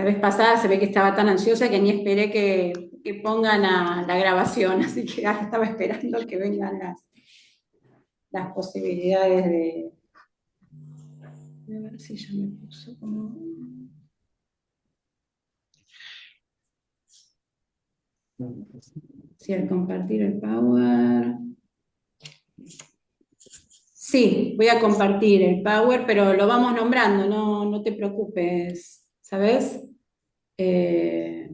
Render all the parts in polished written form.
La vez pasada se ve que estaba tan ansiosa que ni esperé que pongan la grabación, así que estaba esperando que vengan las posibilidades de ver si ya me puso como... Si al compartir el Power... Sí, voy a compartir el Power, pero lo vamos nombrando, no te preocupes, ¿sabes? Eh,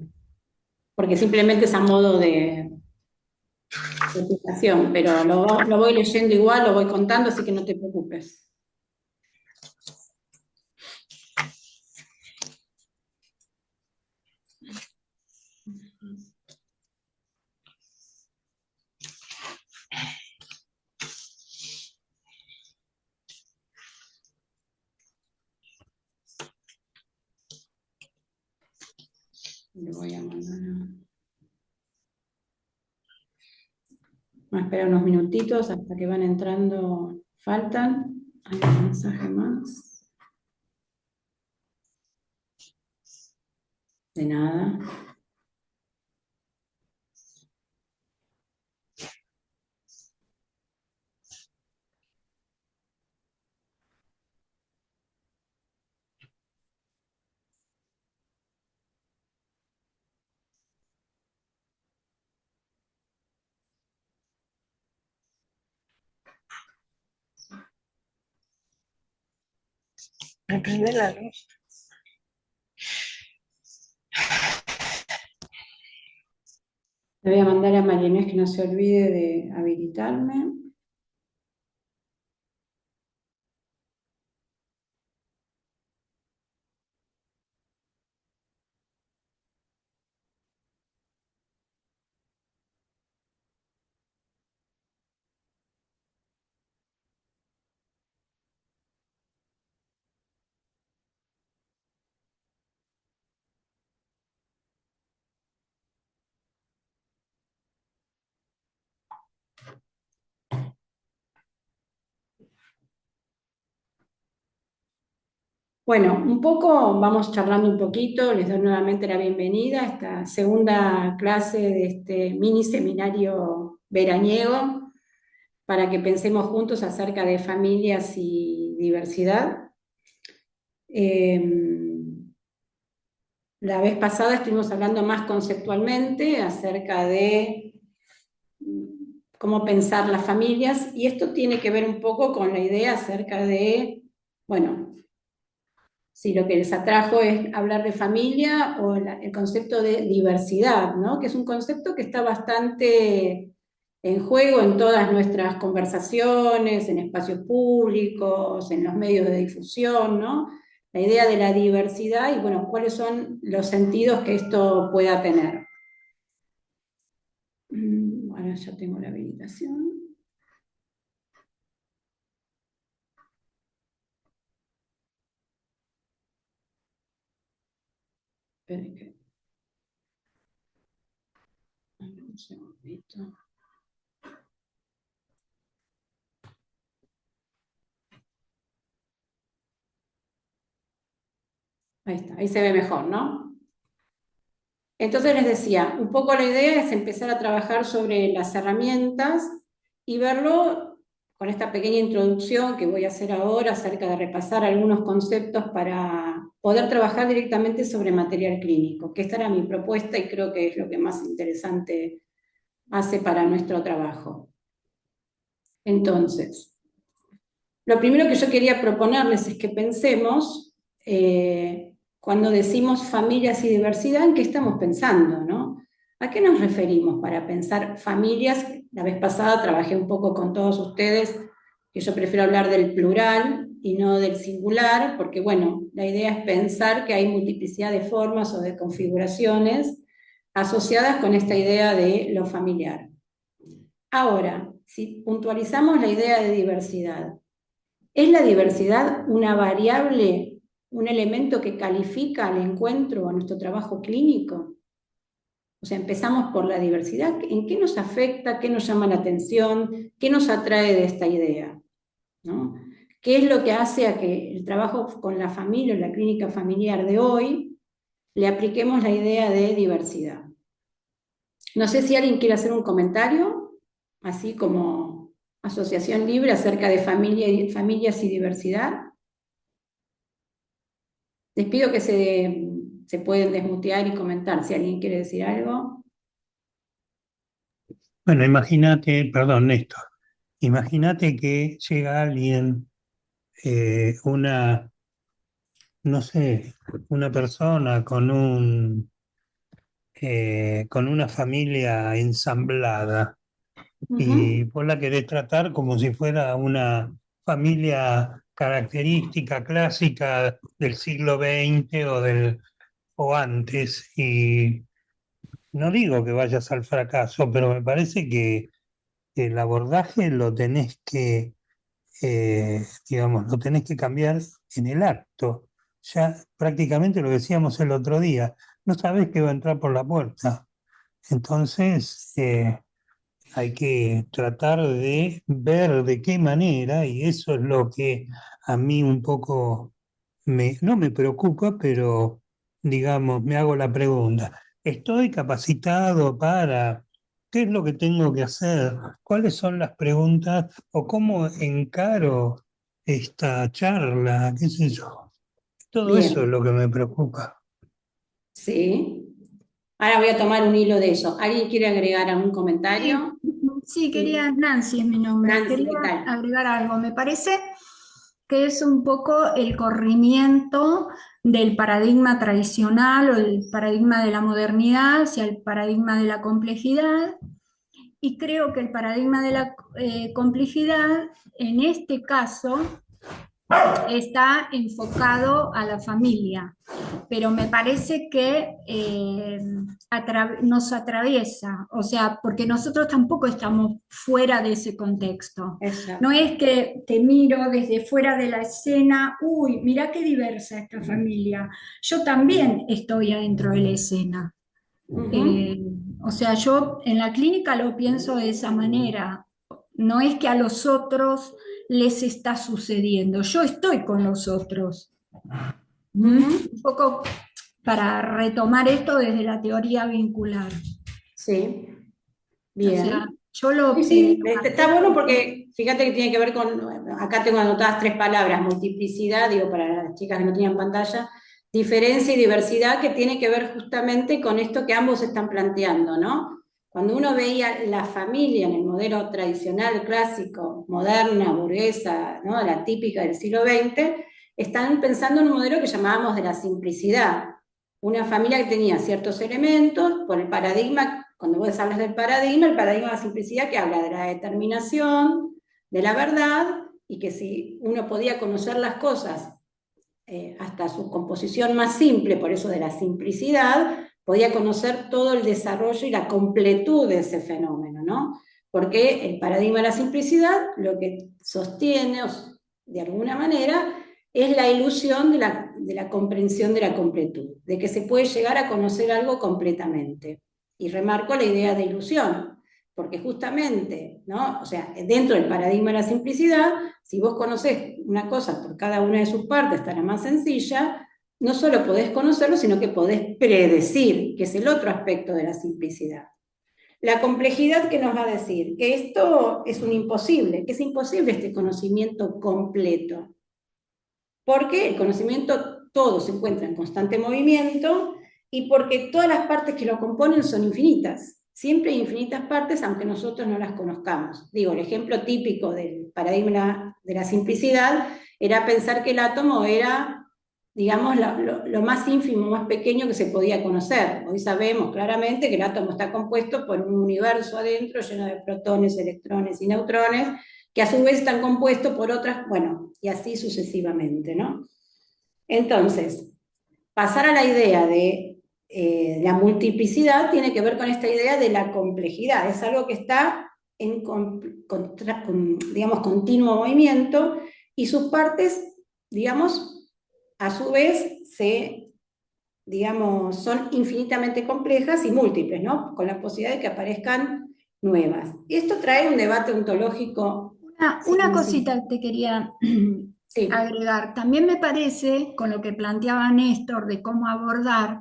Porque simplemente es a modo de explicación, pero lo voy leyendo igual, lo voy contando, así que no te preocupes. Le voy a mandar Vamos a esperar unos minutitos hasta que van entrando. Faltan. Hay un mensaje más. De nada. Me prende la luz. Le voy a mandar a María Inés que no se olvide de habilitarme. Bueno, un poco, vamos charlando un poquito, les doy nuevamente la bienvenida a esta segunda clase de este mini seminario veraniego para que pensemos juntos acerca de familias y diversidad. La vez pasada estuvimos hablando más conceptualmente acerca de cómo pensar las familias y esto tiene que ver un poco con la idea acerca de, bueno, si lo que les atrajo es hablar de familia o el concepto de diversidad, ¿no? Que es un concepto que está bastante en juego en todas nuestras conversaciones, en espacios públicos, en los medios de difusión, ¿no? La idea de la diversidad y, bueno, cuáles son los sentidos que esto pueda tener. Ahora ya tengo la habilitación. Esperen que... Un segundito. Ahí está, ahí se ve mejor, ¿no? Entonces les decía, un poco la idea es empezar a trabajar sobre las herramientas y verlo con esta pequeña introducción que voy a hacer ahora acerca de repasar algunos conceptos para poder trabajar directamente sobre material clínico, que esta era mi propuesta y creo que es lo que más interesante hace para nuestro trabajo. Entonces, lo primero que yo quería proponerles es que pensemos, cuando decimos familias y diversidad, ¿en qué estamos pensando, no? ¿A qué nos referimos para pensar familias? La vez pasada trabajé un poco con todos ustedes, que yo prefiero hablar del plural y no del singular, porque bueno, la idea es pensar que hay multiplicidad de formas o de configuraciones asociadas con esta idea de lo familiar. Ahora, si puntualizamos la idea de diversidad, ¿es la diversidad una variable, un elemento que califica al encuentro o a nuestro trabajo clínico? O sea, empezamos por la diversidad. ¿En qué nos afecta? ¿Qué nos llama la atención? ¿Qué nos atrae de esta idea? ¿No? ¿Qué es lo que hace a que el trabajo con la familia o la clínica familiar de hoy le apliquemos la idea de diversidad. No sé si alguien quiere hacer un comentario, así como asociación libre acerca de familias y diversidad. Les pido que se pueden desmutear y comentar si alguien quiere decir algo. Bueno, imagínate, perdón, Néstor, imagínate que llega alguien, no sé, una persona con una familia ensamblada y Ujú. vos la querés tratar como si fuera una familia característica, clásica del siglo XX o antes. Y no digo que vayas al fracaso, pero me parece que el abordaje lo tenés digamos, lo tenés que cambiar en el acto. Ya prácticamente lo decíamos el otro día, no sabés qué va a entrar por la puerta. Entonces, hay que tratar de ver de qué manera, y eso es lo que a mí un poco no me preocupa, pero digamos, me hago la pregunta, ¿estoy capacitado para qué es lo que tengo que hacer? ¿Cuáles son las preguntas o cómo encaro esta charla? ¿Qué sé yo? Todo eso es Bien, lo que me preocupa. sí. Ahora voy a tomar un hilo de eso. ¿Alguien quiere agregar algún Sí, comentario? sí, quería, Sí. Nancy es mi nombre, Nancy, quería ¿qué tal? agregar algo. Me parece que es un poco el corrimiento del paradigma tradicional o el paradigma de la modernidad hacia el paradigma de la complejidad. Y creo que el paradigma de la complejidad, en este caso, está enfocado a la familia, pero me parece que nos atraviesa, o sea, porque nosotros tampoco estamos fuera de ese contexto. No Exacto. es que te miro desde fuera de la escena, uy, mira qué diversa esta familia. Yo también estoy adentro de la escena. Ujú. Eh, o sea, yo en la clínica lo pienso de esa manera. No es que a los otros les está sucediendo, yo estoy con los otros. ¿Mm? Ujú. Un poco para retomar esto desde la teoría vincular. Sí, O sea, bien. yo Sí, lo sí, está bueno acepto como... porque fíjate que tiene que ver con, acá tengo anotadas tres palabras, multiplicidad, digo para las chicas que no tenían pantalla, diferencia y diversidad, que tiene que ver justamente con esto que ambos están planteando, ¿no? Cuando uno veía la familia en el modelo tradicional, clásico, moderna, burguesa, ¿no? La típica del siglo XX, están pensando en un modelo que llamábamos de la simplicidad. Una familia que tenía ciertos elementos, por el paradigma, cuando vos hablas del paradigma, el paradigma de la simplicidad que habla de la determinación, de la verdad, y que si uno podía conocer las cosas hasta su composición más simple, por eso de la simplicidad, podía conocer todo el desarrollo y la completud de ese fenómeno, ¿no? Porque el paradigma de la simplicidad lo que sostiene, de alguna manera, es la ilusión de la comprensión de la completud, de que se puede llegar a conocer algo completamente. Y remarco la idea de ilusión, porque justamente, ¿no? O sea, dentro del paradigma de la simplicidad, si vos conocés una cosa por cada una de sus partes, estará más sencilla, no solo podés conocerlo, sino que podés predecir, que es el otro aspecto de la simplicidad. La complejidad que nos va a decir que esto es un imposible, que es imposible este conocimiento completo, porque el conocimiento todo se encuentra en constante movimiento y porque todas las partes que lo componen son infinitas. Siempre hay infinitas partes, aunque nosotros no las conozcamos. Digo, el ejemplo típico del paradigma de la simplicidad era pensar que el átomo era, digamos, lo más ínfimo, más pequeño que se podía conocer. Hoy sabemos claramente que el átomo está compuesto por un universo adentro lleno de protones, electrones y neutrones, que a su vez están compuestos por otras, bueno, y así sucesivamente, ¿no? Entonces, pasar a la idea de la multiplicidad tiene que ver con esta idea de la complejidad, es algo que está en digamos, continuo movimiento y sus partes, digamos, a su vez digamos, son infinitamente complejas y múltiples, ¿no? Con la posibilidad de que aparezcan nuevas. Y esto trae un debate ontológico. Una Sí, sí. cosita te quería Sí, agregar. También me parece, con lo que planteaba Néstor de cómo abordar,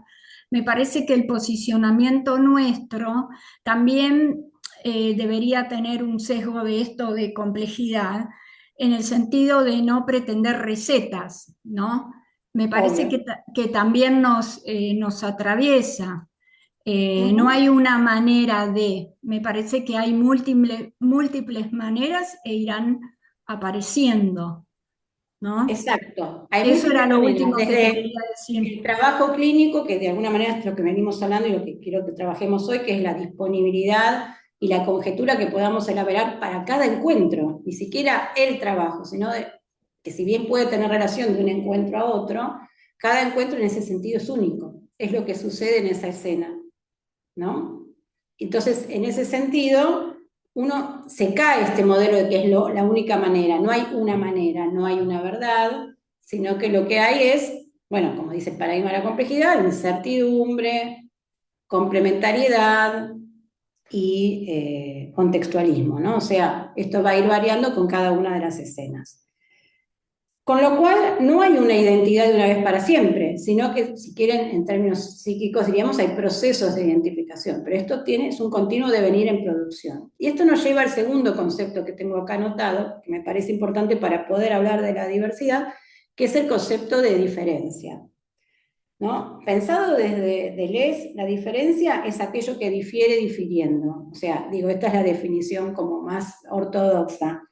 me parece que el posicionamiento nuestro también debería tener un sesgo de esto de complejidad, en el sentido de no pretender recetas, ¿no? Me parece obvio. que también nos atraviesa. No Ujú. hay una manera de, me parece que hay múltiples maneras e irán apareciendo, ¿no? Exacto, hay Eso era múltiples lo maneras, último que te desde quería decir. el trabajo clínico, que de alguna manera es lo que venimos hablando y lo que quiero que trabajemos hoy, que es la disponibilidad y la conjetura que podamos elaborar para cada encuentro, ni siquiera el trabajo, sino que si bien puede tener relación de un encuentro a otro, cada encuentro en ese sentido es único, es lo que sucede en esa escena, ¿no? Entonces, en ese sentido, uno se cae este modelo de que es la única manera, no hay una manera, no hay una verdad, sino que lo que hay es, bueno, como dice el paradigma de la complejidad, incertidumbre, complementariedad y contextualismo, ¿no? O sea, esto va a ir variando con cada una de las escenas. Con lo cual, no hay una identidad de una vez para siempre, sino que, si quieren, en términos psíquicos, diríamos, hay procesos de identificación, pero esto es un continuo devenir en producción. Y esto nos lleva al segundo concepto que tengo acá anotado, que me parece importante para poder hablar de la diversidad, que es el concepto de diferencia, ¿no? Pensado desde Deleuze, la diferencia es aquello que difiere difiriendo. O sea, digo, esta es la definición como más ortodoxa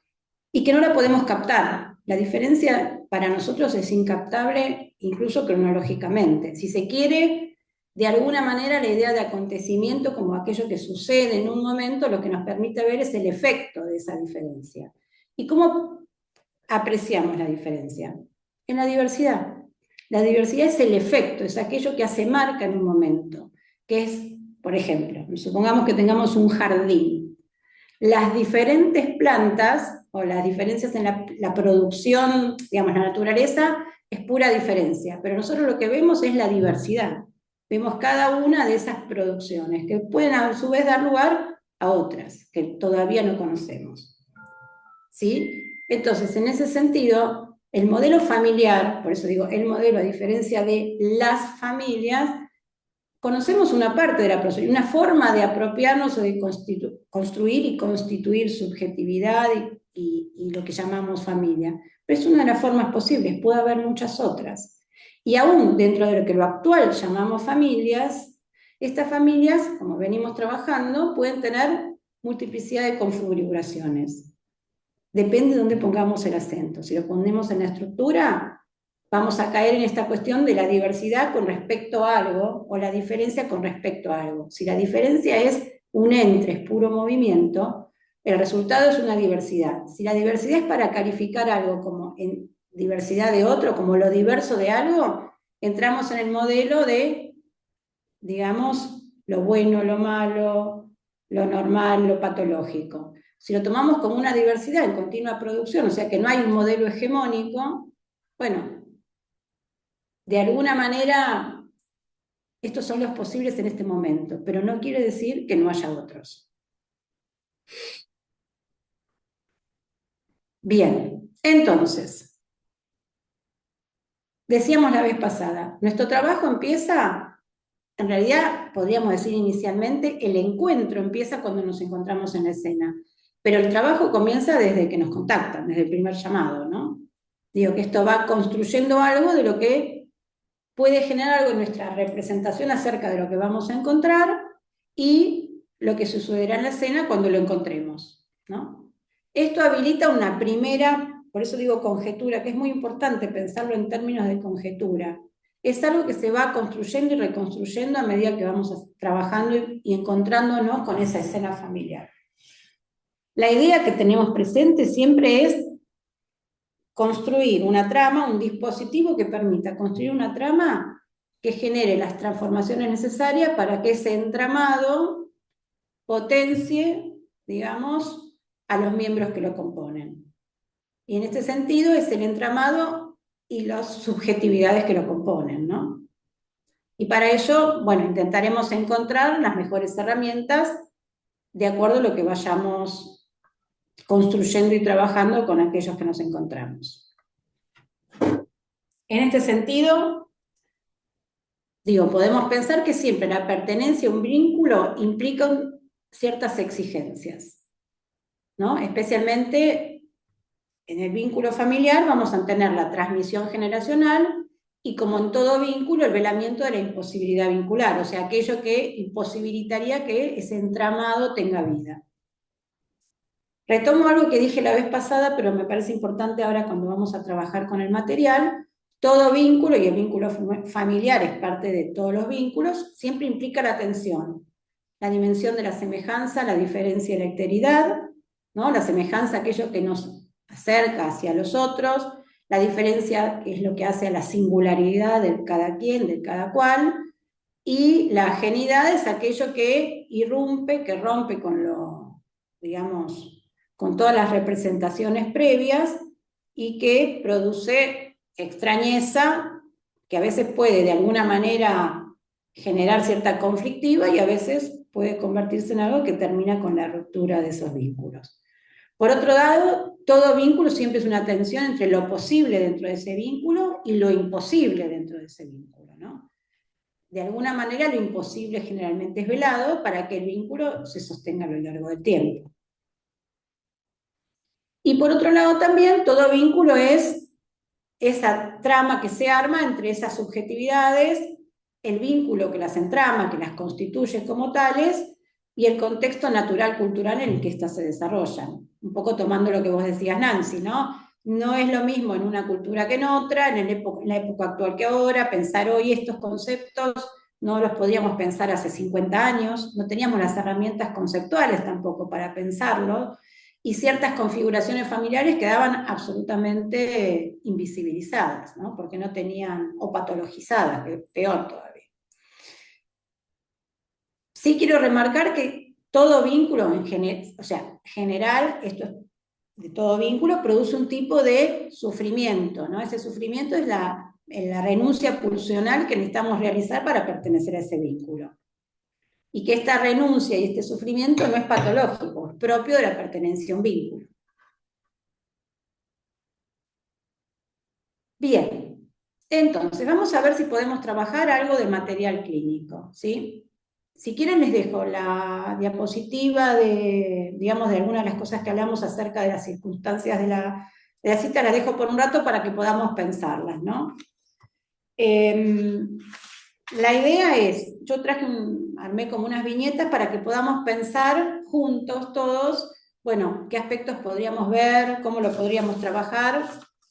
y que no la podemos captar. La diferencia para nosotros es incaptable incluso cronológicamente. Si se quiere, de alguna manera la idea de acontecimiento como aquello que sucede en un momento, lo que nos permite ver es el efecto de esa diferencia. ¿Y cómo apreciamos la diferencia? En la diversidad. La diversidad es el efecto, es aquello que hace marca en un momento, que es, por ejemplo, supongamos que tengamos un jardín. Las diferentes plantas o las diferencias en la producción, digamos, la naturaleza es pura diferencia, pero nosotros lo que vemos es la diversidad. Vemos cada una de esas producciones que pueden a su vez dar lugar a otras que todavía no conocemos. ¿Sí? Entonces, en ese sentido, el modelo familiar, por eso digo el modelo a diferencia de las familias, conocemos una parte de la producción, una forma de apropiarnos o de construir y constituir subjetividad y lo que llamamos familia. Pero es una de las formas posibles, puede haber muchas otras. Y aún dentro de lo que lo actual llamamos familias, estas familias, como venimos trabajando, pueden tener multiplicidad de configuraciones. Depende de dónde pongamos el acento. Si lo ponemos en la estructura, vamos a caer en esta cuestión de la diversidad con respecto a algo o la diferencia con respecto a algo. Si la diferencia es un entre, es puro movimiento, el resultado es una diversidad. Si la diversidad es para calificar algo como en diversidad de otro, como lo diverso de algo, entramos en el modelo de, digamos, lo bueno, lo malo, lo normal, lo patológico. Si lo tomamos como una diversidad en continua producción, o sea que no hay un modelo hegemónico, bueno, de alguna manera estos son los posibles en este momento, pero no quiere decir que no haya otros. Bien, entonces, decíamos la vez pasada, nuestro trabajo empieza, en realidad podríamos decir inicialmente, el encuentro empieza cuando nos encontramos en la escena, pero el trabajo comienza desde que nos contactan, desde el primer llamado, ¿no? Digo que esto va construyendo algo de lo que puede generar algo en nuestra representación acerca de lo que vamos a encontrar y lo que sucederá en la escena cuando lo encontremos, ¿no? Esto habilita una primera, por eso digo conjetura, que es muy importante pensarlo en términos de conjetura. Es algo que se va construyendo y reconstruyendo a medida que vamos trabajando y encontrándonos con esa escena familiar. La idea que tenemos presente siempre es construir una trama, un dispositivo que permita construir una trama que genere las transformaciones necesarias para que ese entramado potencie, digamos, a los miembros que lo componen. Y en este sentido es el entramado y las subjetividades que lo componen, ¿no? Y para ello, bueno, intentaremos encontrar las mejores herramientas de acuerdo a lo que vayamos construyendo y trabajando con aquellos que nos encontramos. En este sentido, digo, podemos pensar que siempre la pertenencia a un vínculo implica ciertas exigencias, ¿no? Especialmente en el vínculo familiar vamos a tener la transmisión generacional y, como en todo vínculo, el velamiento de la imposibilidad vincular, o sea, aquello que imposibilitaría que ese entramado tenga vida. Retomo algo que dije la vez pasada, pero me parece importante ahora cuando vamos a trabajar con el material. Todo vínculo, y el vínculo familiar es parte de todos los vínculos, siempre implica la tensión, la dimensión de la semejanza, la diferencia y la alteridad, ¿no? La semejanza, aquello que nos acerca hacia los otros, la diferencia, que es lo que hace a la singularidad de cada quien, de cada cual, y la ajenidad es aquello que irrumpe, que rompe con lo, digamos, con todas las representaciones previas y que produce extrañeza, que a veces puede de alguna manera generar cierta conflictiva y a veces puede convertirse en algo que termina con la ruptura de esos vínculos. Por otro lado, todo vínculo siempre es una tensión entre lo posible dentro de ese vínculo y lo imposible dentro de ese vínculo, ¿no? De alguna manera lo imposible generalmente es velado para que el vínculo se sostenga a lo largo del tiempo. Y por otro lado también, todo vínculo es esa trama que se arma entre esas subjetividades, el vínculo que las entrama, que las constituye como tales, y el contexto natural cultural en el que éstas se desarrollan. Un poco tomando lo que vos decías, Nancy, ¿no? No es lo mismo en una cultura que en otra, en la época actual que ahora, pensar hoy estos conceptos no los podíamos pensar hace 50 años, no teníamos las herramientas conceptuales tampoco para pensarlo, y ciertas configuraciones familiares quedaban absolutamente invisibilizadas, ¿no? Porque no tenían, o patologizadas, peor todavía. Sí quiero remarcar que todo vínculo, general, esto es de todo vínculo, produce un tipo de sufrimiento, ¿no? Ese sufrimiento es la renuncia pulsional que necesitamos realizar para pertenecer a ese vínculo. Y que esta renuncia y este sufrimiento no es patológico, es propio de la pertenencia a un vínculo. Bien, entonces vamos a ver si podemos trabajar algo de material clínico, ¿sí? Si quieren les dejo la diapositiva de, digamos, de algunas de las cosas que hablamos acerca de las circunstancias de la cita, la dejo por un rato para que podamos pensarlas, ¿no? La idea es, yo armé como unas viñetas para que podamos pensar juntos todos, bueno, qué aspectos podríamos ver, cómo lo podríamos trabajar,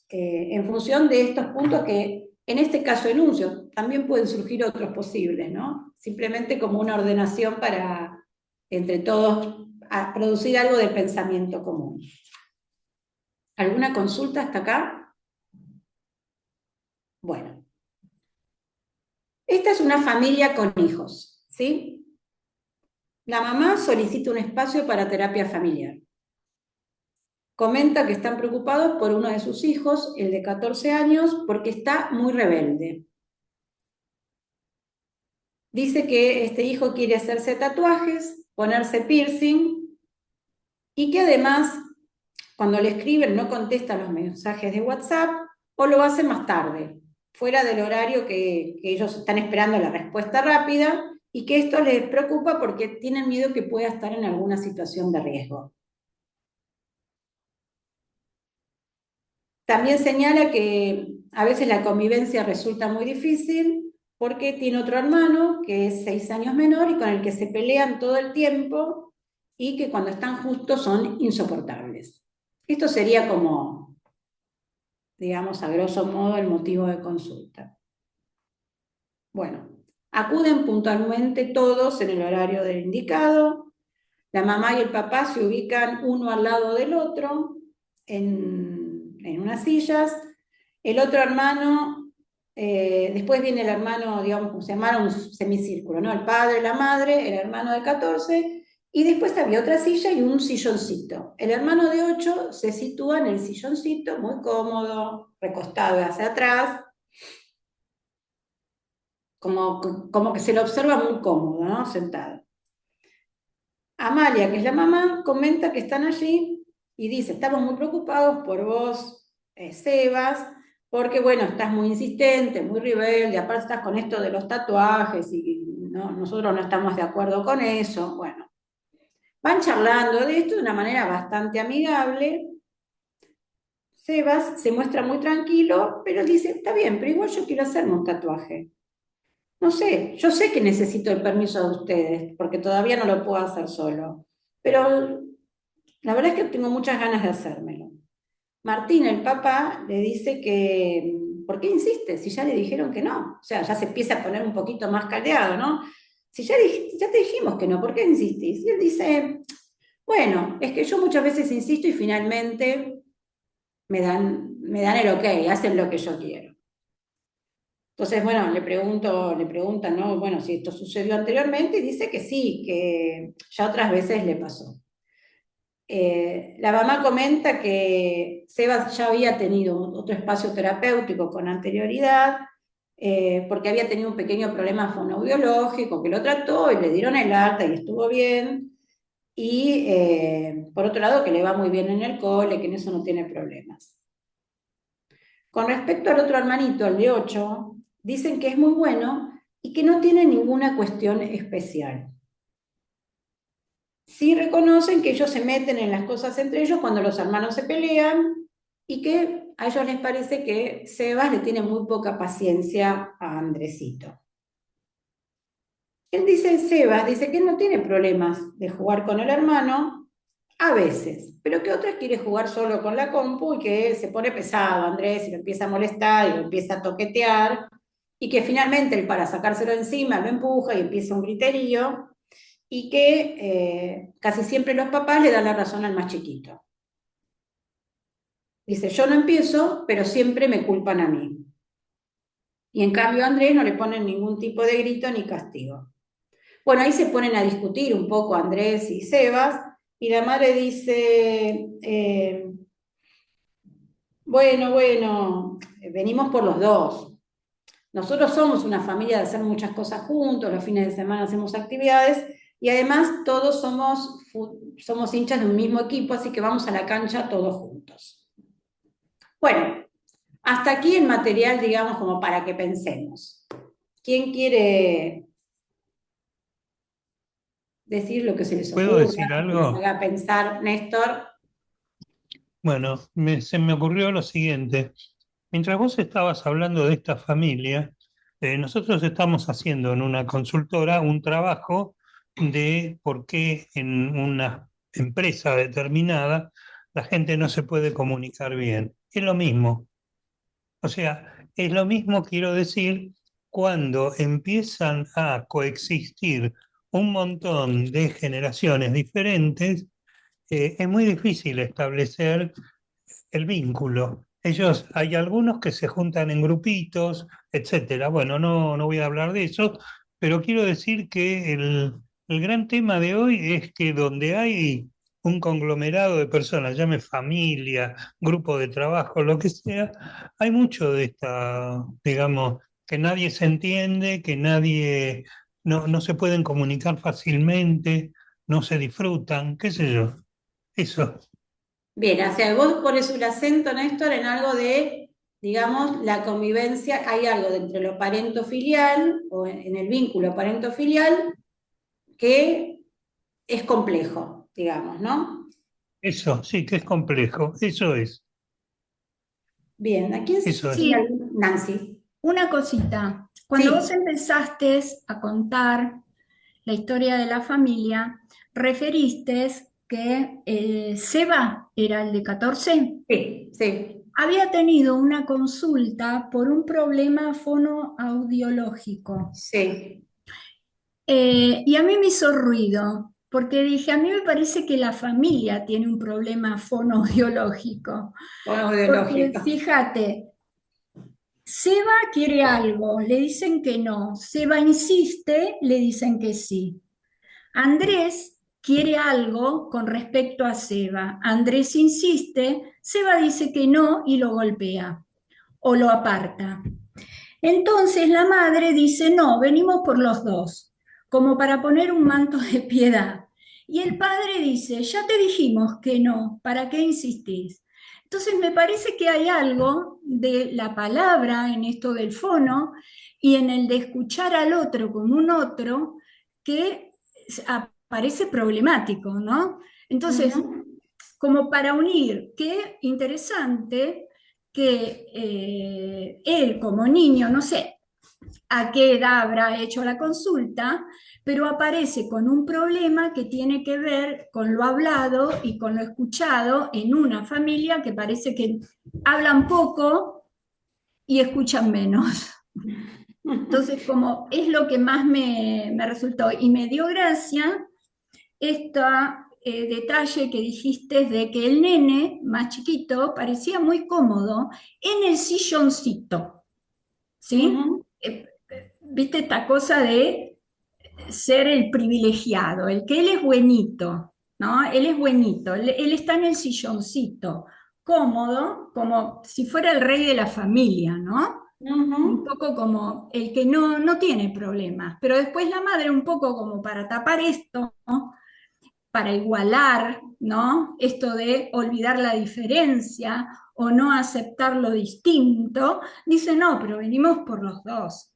en función de estos puntos que en este caso enuncio, también pueden surgir otros posibles, ¿no? Simplemente como una ordenación para, entre todos, producir algo de pensamiento común. ¿Alguna consulta hasta acá? Bueno. Esta es una familia con hijos, ¿sí? La mamá solicita un espacio para terapia familiar. Comenta que están preocupados por uno de sus hijos, el de 14 años, porque está muy rebelde. Dice que este hijo quiere hacerse tatuajes, ponerse piercing, y que además, cuando le escriben, no contesta los mensajes de WhatsApp o lo hace más tarde, fuera del horario que ellos están esperando la respuesta rápida, y que esto les preocupa porque tienen miedo que pueda estar en alguna situación de riesgo. También señala que a veces la convivencia resulta muy difícil porque tiene otro hermano que es 6 años menor y con el que se pelean todo el tiempo y que cuando están juntos son insoportables. Esto sería como, digamos, a grosso modo el motivo de consulta. Bueno, acuden puntualmente todos en el horario del indicado. La mamá y el papá se ubican uno al lado del otro en unas sillas. El otro hermano, después viene el hermano, digamos, como se llama, un semicírculo, ¿no? El padre, la madre, el hermano de 14, y después había otra silla y un silloncito. El hermano de 8 se sitúa en el silloncito, muy cómodo, recostado hacia atrás, como que se lo observa muy cómodo, ¿no? Sentado. Amalia, que es la mamá, comenta que están allí y dice: estamos muy preocupados por vos, Sebas, porque bueno, estás muy insistente, muy rebelde, aparte estás con esto de los tatuajes y nosotros no estamos de acuerdo con eso. Bueno, van charlando de esto de una manera bastante amigable. Sebas se muestra muy tranquilo, pero dice, está bien, pero igual yo quiero hacerme un tatuaje. No sé, yo sé que necesito el permiso de ustedes, porque todavía no lo puedo hacer solo, pero la verdad es que tengo muchas ganas de hacérmelo. Martín, el papá, le dice que, ¿por qué insiste? Si ya le dijeron que no. O sea, ya se empieza a poner un poquito más caldeado, ¿no? Si ya, ya te dijimos que no, ¿por qué insistís? Y él dice, bueno, es que yo muchas veces insisto y finalmente me dan el ok, hacen lo que yo quiero. Entonces, bueno, le preguntan, ¿no? Bueno, si esto sucedió anteriormente, y dice que sí, que ya otras veces le pasó. La mamá comenta que Sebas ya había tenido otro espacio terapéutico con anterioridad, porque había tenido un pequeño problema fonoaudiológico que lo trató y le dieron el alta y estuvo bien. Y por otro lado, que le va muy bien en el cole, que en eso no tiene problemas. Con respecto al otro hermanito, el de 8, dicen que es muy bueno y que no tiene ninguna cuestión especial. Sí reconocen que ellos se meten en las cosas entre ellos cuando los hermanos se pelean y que a ellos les parece que Sebas le tiene muy poca paciencia a Andresito. Él dice, Sebas, dice que él no tiene problemas de jugar con el hermano, a veces, pero que otras quiere jugar solo con la compu y que se pone pesado Andrés y lo empieza a molestar y lo empieza a toquetear y que finalmente él para sacárselo encima lo empuja y empieza un griterío y que casi siempre los papás le dan la razón al más chiquito. Dice, yo no empiezo, pero siempre me culpan a mí. Y en cambio a Andrés no le ponen ningún tipo de grito ni castigo. Bueno, ahí se ponen a discutir un poco Andrés y Sebas, y la madre dice, bueno, venimos por los dos. Nosotros somos una familia de hacer muchas cosas juntos, los fines de semana hacemos actividades, y además todos somos hinchas de un mismo equipo, así que vamos a la cancha todos juntos. Bueno, hasta aquí el material, digamos, como para que pensemos. ¿Quién quiere decir lo que se les ¿Puedo ocurra, decir lo que les algo? haga pensar, Néstor? Bueno, se me ocurrió lo siguiente. Mientras vos estabas hablando de esta familia, nosotros estamos haciendo en una consultora un trabajo de por qué en una empresa determinada la gente no se puede comunicar bien. Es lo mismo. O sea, es lo mismo, quiero decir, cuando empiezan a coexistir un montón de generaciones diferentes, es muy difícil establecer el vínculo. Ellos, hay algunos que se juntan en grupitos, etcétera. Bueno, no voy a hablar de eso, pero quiero decir que el gran tema de hoy es que donde hay un conglomerado de personas, llame familia, grupo de trabajo, lo que sea, hay mucho de esta, digamos, que nadie se entiende, que nadie, no se pueden comunicar fácilmente, no se disfrutan, qué sé yo. Eso. Bien, o sea, vos pones un acento, Néstor, en algo de, digamos, la convivencia, hay algo de entre lo parento-filial, o en el vínculo parento-filial, que es complejo, digamos, ¿no? Eso, sí, que es complejo. Eso es, Bien, ¿a quién eso es. tiene Sí, algún? Nancy. una cosita. Cuando vos Sí, empezaste a contar la historia de la familia, referiste que Seba era el de 14. sí, sí, Había tenido una consulta por un problema fonoaudiológico. sí. Y a mí me hizo ruido, porque dije, a mí me parece que la familia tiene un problema fonoaudiológico. Bueno, Porque ideológico. fíjate, Seba quiere algo, le dicen que no. Seba insiste, le dicen que sí. Andrés quiere algo con respecto a Seba. Andrés insiste, Seba dice que no y lo golpea o lo aparta. Entonces la madre dice, no, venimos por los dos, como para poner un manto de piedad. Y el padre dice, ya te dijimos que no, ¿para qué insistís? Entonces me parece que hay algo de la palabra en esto del fono y en el de escuchar al otro como un otro que parece problemático, ¿no? Entonces, Ujú. como para unir, qué interesante que él como niño, no sé a qué edad habrá hecho la consulta, pero aparece con un problema que tiene que ver con lo hablado y con lo escuchado en una familia que parece que hablan poco y escuchan menos. Entonces, como es lo que más me resultó y me dio gracia este detalle que dijiste de que el nene más chiquito parecía muy cómodo en el silloncito, ¿sí? Ujú. ¿Viste esta cosa de ser el privilegiado, el que él es buenito, ¿no? Él es buenito, él está en el silloncito, cómodo, como si fuera el rey de la familia, ¿no? Ujú. Un poco como el que no tiene problemas, pero después la madre un poco como para tapar esto, ¿no? Para igualar, ¿no? Esto de olvidar la diferencia o no aceptar lo distinto, dice, no, pero venimos por los dos.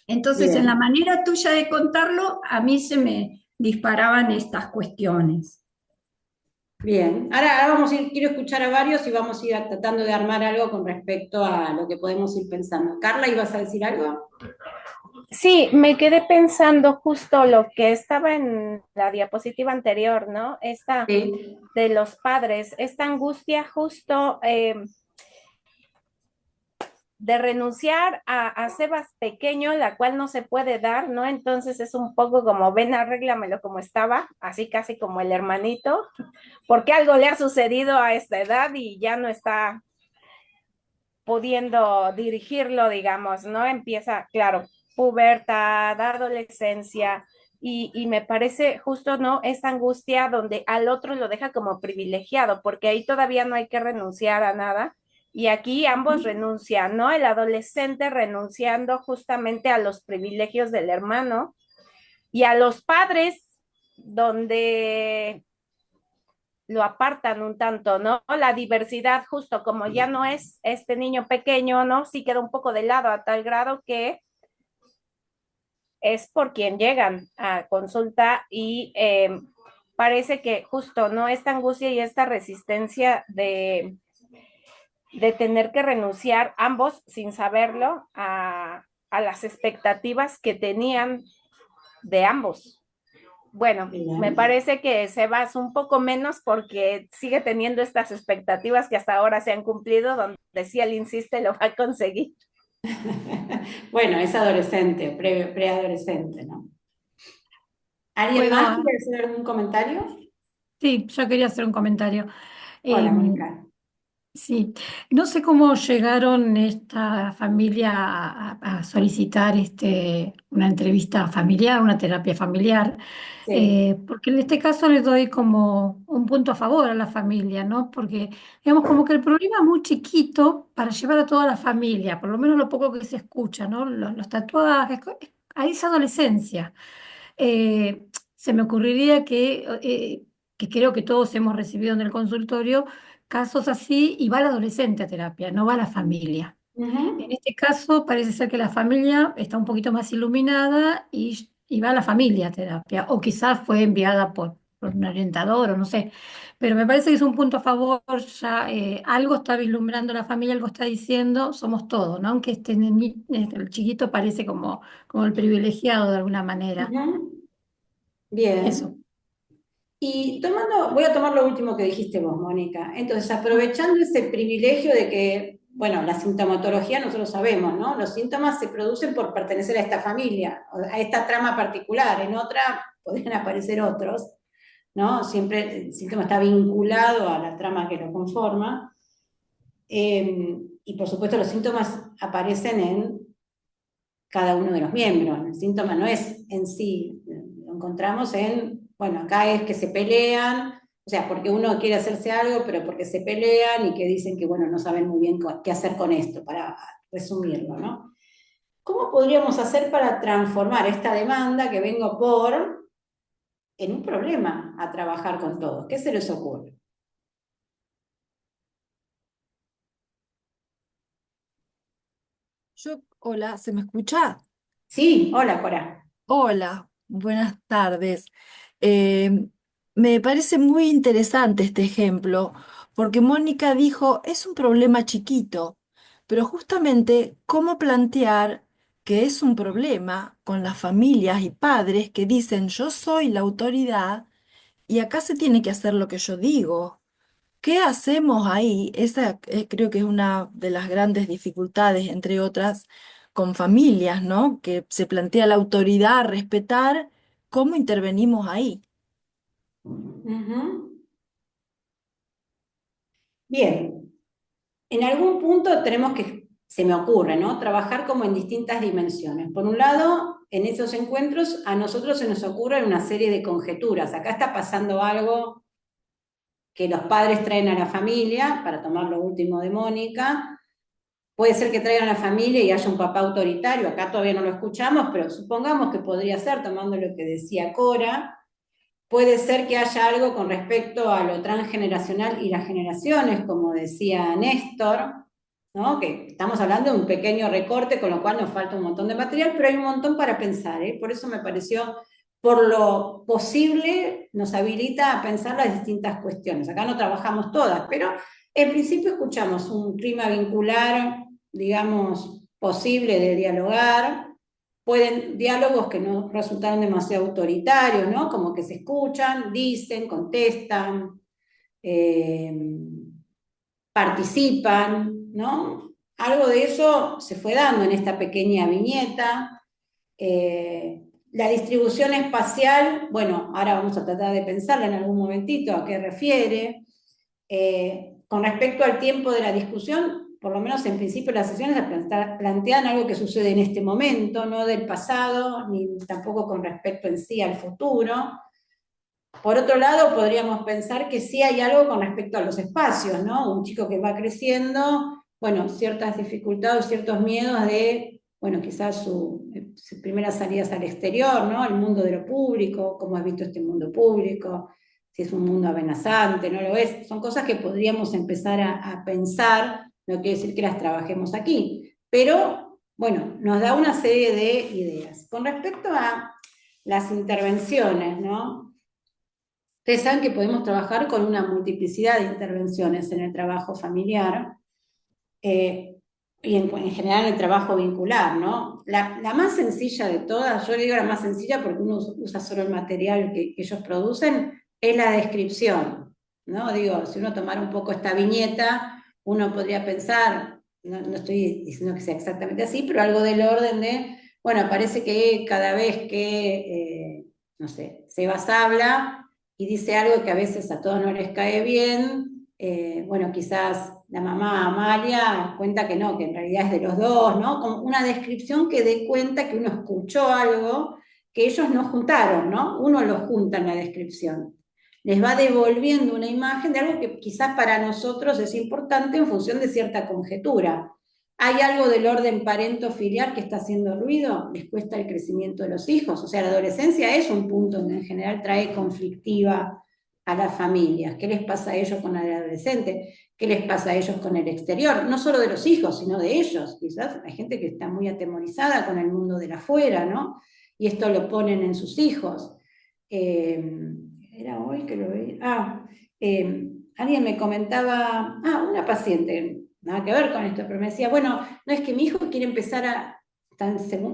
Entonces, en la Bien, manera tuya de contarlo, a mí se me disparaban estas cuestiones. bien. Ahora vamos a ir, quiero escuchar a varios y vamos a ir tratando de armar algo con respecto a lo que podemos ir pensando. Carla, ¿ibas a decir algo? Sí, me quedé pensando justo lo que estaba en la diapositiva anterior, ¿no? Esta Sí. de los padres, esta angustia justo de renunciar a Sebas pequeño, la cual no se puede dar, ¿no? Entonces es un poco como, ven, arréglamelo como estaba, así casi como el hermanito, porque algo le ha sucedido a esta edad y ya no está pudiendo dirigirlo, digamos, ¿no? Empieza, claro, pubertad, adolescencia, y me parece justo, ¿no? Esta angustia donde al otro lo deja como privilegiado, porque ahí todavía no hay que renunciar a nada, y aquí ambos renuncian, ¿no? El adolescente renunciando justamente a los privilegios del hermano y a los padres, donde lo apartan un tanto, ¿no? La diversidad, justo como ya no es este niño pequeño, ¿no? Sí queda un poco de lado a tal grado que es por quien llegan a consulta y parece que justo, ¿no? Esta angustia y esta resistencia de tener que renunciar ambos sin saberlo a las expectativas que tenían de ambos. Bueno, me Bien. parece que Sebas un poco menos porque sigue teniendo estas expectativas que hasta ahora se han cumplido, donde si él insiste lo va a conseguir. Bueno, es adolescente, preadolescente, ¿no? ¿Alguien Puedo, más quiere hacer algún comentario? sí, yo quería hacer un comentario. Hola, Eh, Mónica. sí, no sé cómo llegaron esta familia a solicitar una entrevista familiar, una terapia familiar, Sí. porque en este caso le doy como un punto a favor a la familia, ¿no? Porque digamos como que el problema es muy chiquito para llevar a toda la familia, por lo menos lo poco que se escucha, ¿no? Los tatuajes, ahí es adolescencia. Se me ocurriría que creo que todos hemos recibido en el consultorio casos así y va el adolescente a terapia, no va la familia. En Ujú. este caso parece ser que la familia está un poquito más iluminada y va la familia a terapia, o quizás fue enviada por un orientador o no sé, pero me parece que es un punto a favor, ya algo está vislumbrando la familia, algo está diciendo, somos todos, ¿no? Aunque el chiquito parece como el privilegiado de alguna manera. Ujú. Eso. Bien. Y tomando, voy a tomar lo último que dijiste vos, Mónica. Entonces, aprovechando ese privilegio de que, bueno, la sintomatología nosotros sabemos, ¿no? Los síntomas se producen por pertenecer a esta familia, a esta trama particular. En otra podrían aparecer otros, ¿no? Siempre el síntoma está vinculado a la trama que lo conforma. Y por supuesto los síntomas aparecen en cada uno de los miembros. El síntoma no es en sí, lo encontramos en, bueno, acá es que se pelean, o sea, porque uno quiere hacerse algo, pero porque se pelean y que dicen que, bueno, no saben muy bien qué hacer con esto, para resumirlo, ¿no? ¿Cómo podríamos hacer para transformar esta demanda que vengo por en un problema a trabajar con todos? ¿Qué se les ocurre? Hola, ¿se me escucha? Sí, hola, Cora. Hola, buenas tardes. Eh, Me parece muy interesante este ejemplo, porque Mónica dijo, es un problema chiquito, pero justamente cómo plantear que es un problema con las familias y padres que dicen, yo soy la autoridad y acá se tiene que hacer lo que yo digo. ¿Qué hacemos ahí? Esa creo que es una de las grandes dificultades, entre otras, con familias, ¿no? Que se plantea la autoridad a respetar, ¿cómo intervenimos ahí? Ujú. Bien, en algún punto tenemos que, se me ocurre, ¿no? Trabajar como en distintas dimensiones. Por un lado, en esos encuentros a nosotros se nos ocurre una serie de conjeturas. Acá está pasando algo que los padres traen a la familia, para tomar lo último de Mónica. Puede ser que traigan a la familia y haya un papá autoritario, acá todavía no lo escuchamos, pero supongamos que podría ser, tomando lo que decía Cora. Puede ser que haya algo con respecto a lo transgeneracional y las generaciones, como decía Néstor, ¿no? Que estamos hablando de un pequeño recorte, con lo cual nos falta un montón de material, pero hay un montón para pensar, ¿eh? Por eso me pareció, por lo posible, nos habilita a pensar las distintas cuestiones. Acá no trabajamos todas, pero en principio escuchamos un clima vincular, digamos, posible de dialogar. Pueden diálogos que no resultaron demasiado autoritarios, ¿no? Como que se escuchan, dicen, contestan, eh, participan, ¿no? Algo de eso se fue dando en esta pequeña viñeta. La distribución espacial, bueno, ahora vamos a tratar de pensarla en algún momentito a qué refiere. Con respecto al tiempo de la discusión, por lo menos en principio las sesiones plantean algo que sucede en este momento, no del pasado, ni tampoco con respecto en sí al futuro. Por otro lado, podríamos pensar que sí hay algo con respecto a los espacios, ¿no? Un chico que va creciendo, bueno, ciertas dificultades, ciertos miedos de, bueno, quizás sus primeras salidas al exterior, ¿no? El mundo de lo público, cómo has visto este mundo público, si es un mundo amenazante, no lo es. Son cosas que podríamos empezar a pensar, no quiere decir que las trabajemos aquí, pero, bueno, nos da una serie de ideas. Con respecto a las intervenciones, ¿no? Ustedes saben que podemos trabajar con una multiplicidad de intervenciones en el trabajo familiar eh, y en general en el trabajo vincular, ¿no? La más sencilla de todas, yo digo la más sencilla porque uno usa solo el material que ellos producen, es la descripción, ¿no? Digo, si uno tomara un poco esta viñeta, uno podría pensar, no estoy diciendo que sea exactamente así, pero algo del orden de, bueno, parece que cada vez que, no sé, Sebas habla y dice algo que a veces a todos no les cae bien, bueno, quizás la mamá Amalia cuenta que no, que en realidad es de los dos, ¿no? Como una descripción que dé cuenta que uno escuchó algo que ellos no juntaron, ¿no? Uno lo junta en la descripción. Les va devolviendo una imagen de algo que quizás para nosotros es importante en función de cierta conjetura. ¿Hay algo del orden parento-filial que está haciendo ruido? ¿Les cuesta el crecimiento de los hijos? O sea, la adolescencia es un punto donde en general trae conflictiva a las familias. ¿Qué les pasa a ellos con el adolescente? ¿Qué les pasa a ellos con el exterior? No solo de los hijos, sino de ellos. Quizás hay gente que está muy atemorizada con el mundo de la afuera, ¿no? Y esto lo ponen en sus hijos. Era hoy que lo veía. Alguien me comentaba, una paciente, nada que ver con esto, pero me decía, bueno, no es que mi hijo quiere empezar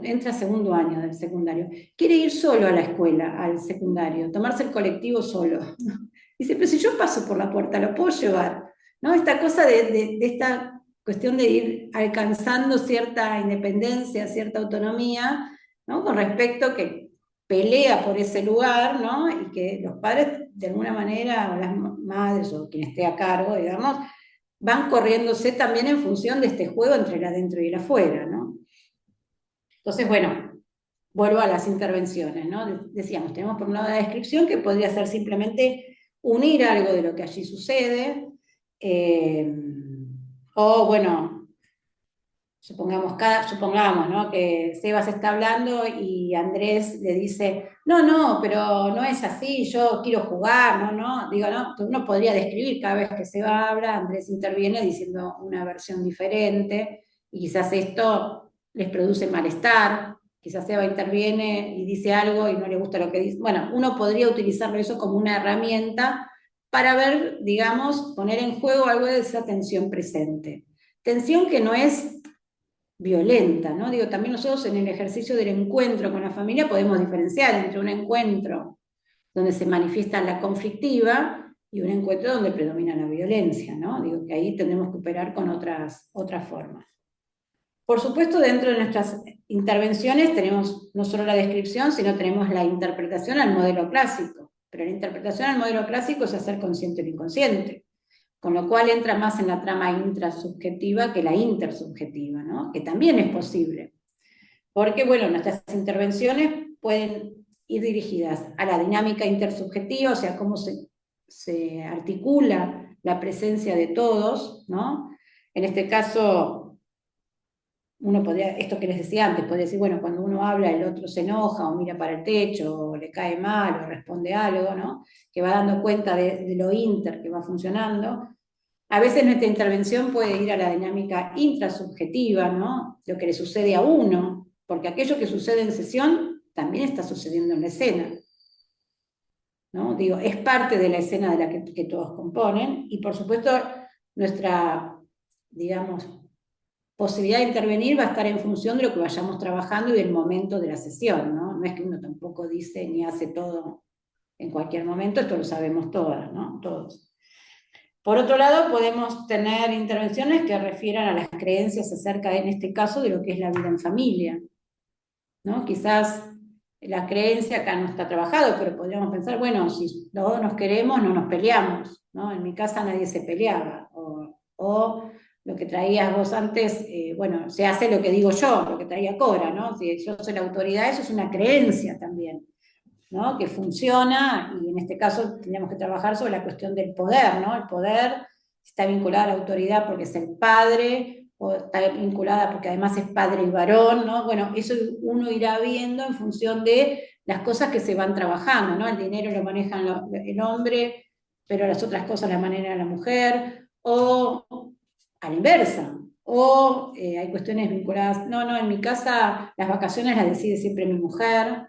entra a segundo año del secundario, quiere ir solo a la escuela, al secundario, tomarse el colectivo solo. Dice, pero si yo paso por la puerta, lo puedo llevar, ¿no? Esta cosa de esta cuestión de ir alcanzando cierta independencia, cierta autonomía, ¿no? Con respecto que pelea por ese lugar, ¿no? Y que los padres, de alguna manera, o las madres, o quien esté a cargo, digamos, van corriéndose también en función de este juego entre el adentro y el afuera, ¿no? Entonces, bueno, vuelvo a las intervenciones, ¿no? Decíamos, tenemos por un lado la descripción que podría ser simplemente unir algo de lo que allí sucede, eh, o bueno, supongamos, ¿no? Que Sebas está hablando y Andrés le dice, no, no, pero no es así, yo quiero jugar, no, no, digo, no, uno podría describir cada vez que Sebas habla, Andrés interviene diciendo una versión diferente, y quizás esto les produce malestar, quizás Eva interviene y dice algo y no le gusta lo que dice. Bueno, uno podría utilizarlo eso como una herramienta para ver, digamos, poner en juego algo de esa tensión presente. Tensión que no es violenta, ¿no? Digo, también nosotros en el ejercicio del encuentro con la familia podemos diferenciar entre un encuentro donde se manifiesta la conflictiva y un encuentro donde predomina la violencia, ¿no? Digo que ahí tendremos que operar con otras formas. Por supuesto, dentro de nuestras intervenciones tenemos no solo la descripción, sino tenemos la interpretación al modelo clásico. Pero la interpretación al modelo clásico es hacer consciente lo inconsciente, con lo cual entra más en la trama intrasubjetiva que la intersubjetiva, ¿no? Que también es posible. Porque, bueno, nuestras intervenciones pueden ir dirigidas a la dinámica intersubjetiva, o sea, cómo se articula la presencia de todos, ¿no? En este caso, uno podría, esto que les decía antes, podría decir, bueno, cuando uno habla, el otro se enoja, o mira para el techo, o le cae mal, o responde algo, ¿no? Que va dando cuenta de lo inter que va funcionando. A veces nuestra intervención puede ir a la dinámica intrasubjetiva, ¿no? Lo que le sucede a uno, porque aquello que sucede en sesión también está sucediendo en la escena, ¿no? Digo, es parte de la escena de la que todos componen, y por supuesto nuestra, digamos, posibilidad de intervenir va a estar en función de lo que vayamos trabajando y del momento de la sesión, ¿no? No es que uno tampoco dice ni hace todo en cualquier momento, esto lo sabemos todas, ¿no? Todos. Por otro lado, podemos tener intervenciones que refieran a las creencias acerca, en este caso, de lo que es la vida en familia, ¿no? Quizás la creencia acá no está trabajado, pero podríamos pensar, bueno, si todos nos queremos, no nos peleamos, ¿no? En mi casa nadie se peleaba, o lo que traías vos antes, bueno, se hace lo que digo yo, lo que traía Cora, ¿no? Si yo soy la autoridad, eso es una creencia también, ¿no? Que funciona, y en este caso tendríamos que trabajar sobre la cuestión del poder, ¿no? El poder está vinculado a la autoridad porque es el padre, o está vinculada porque además es padre y varón, ¿no? Bueno, eso uno irá viendo en función de las cosas que se van trabajando, ¿no? El dinero lo maneja el hombre, pero las otras cosas las maneja la mujer, o a la inversa, o hay cuestiones vinculadas, no, en mi casa las vacaciones las decide siempre mi mujer,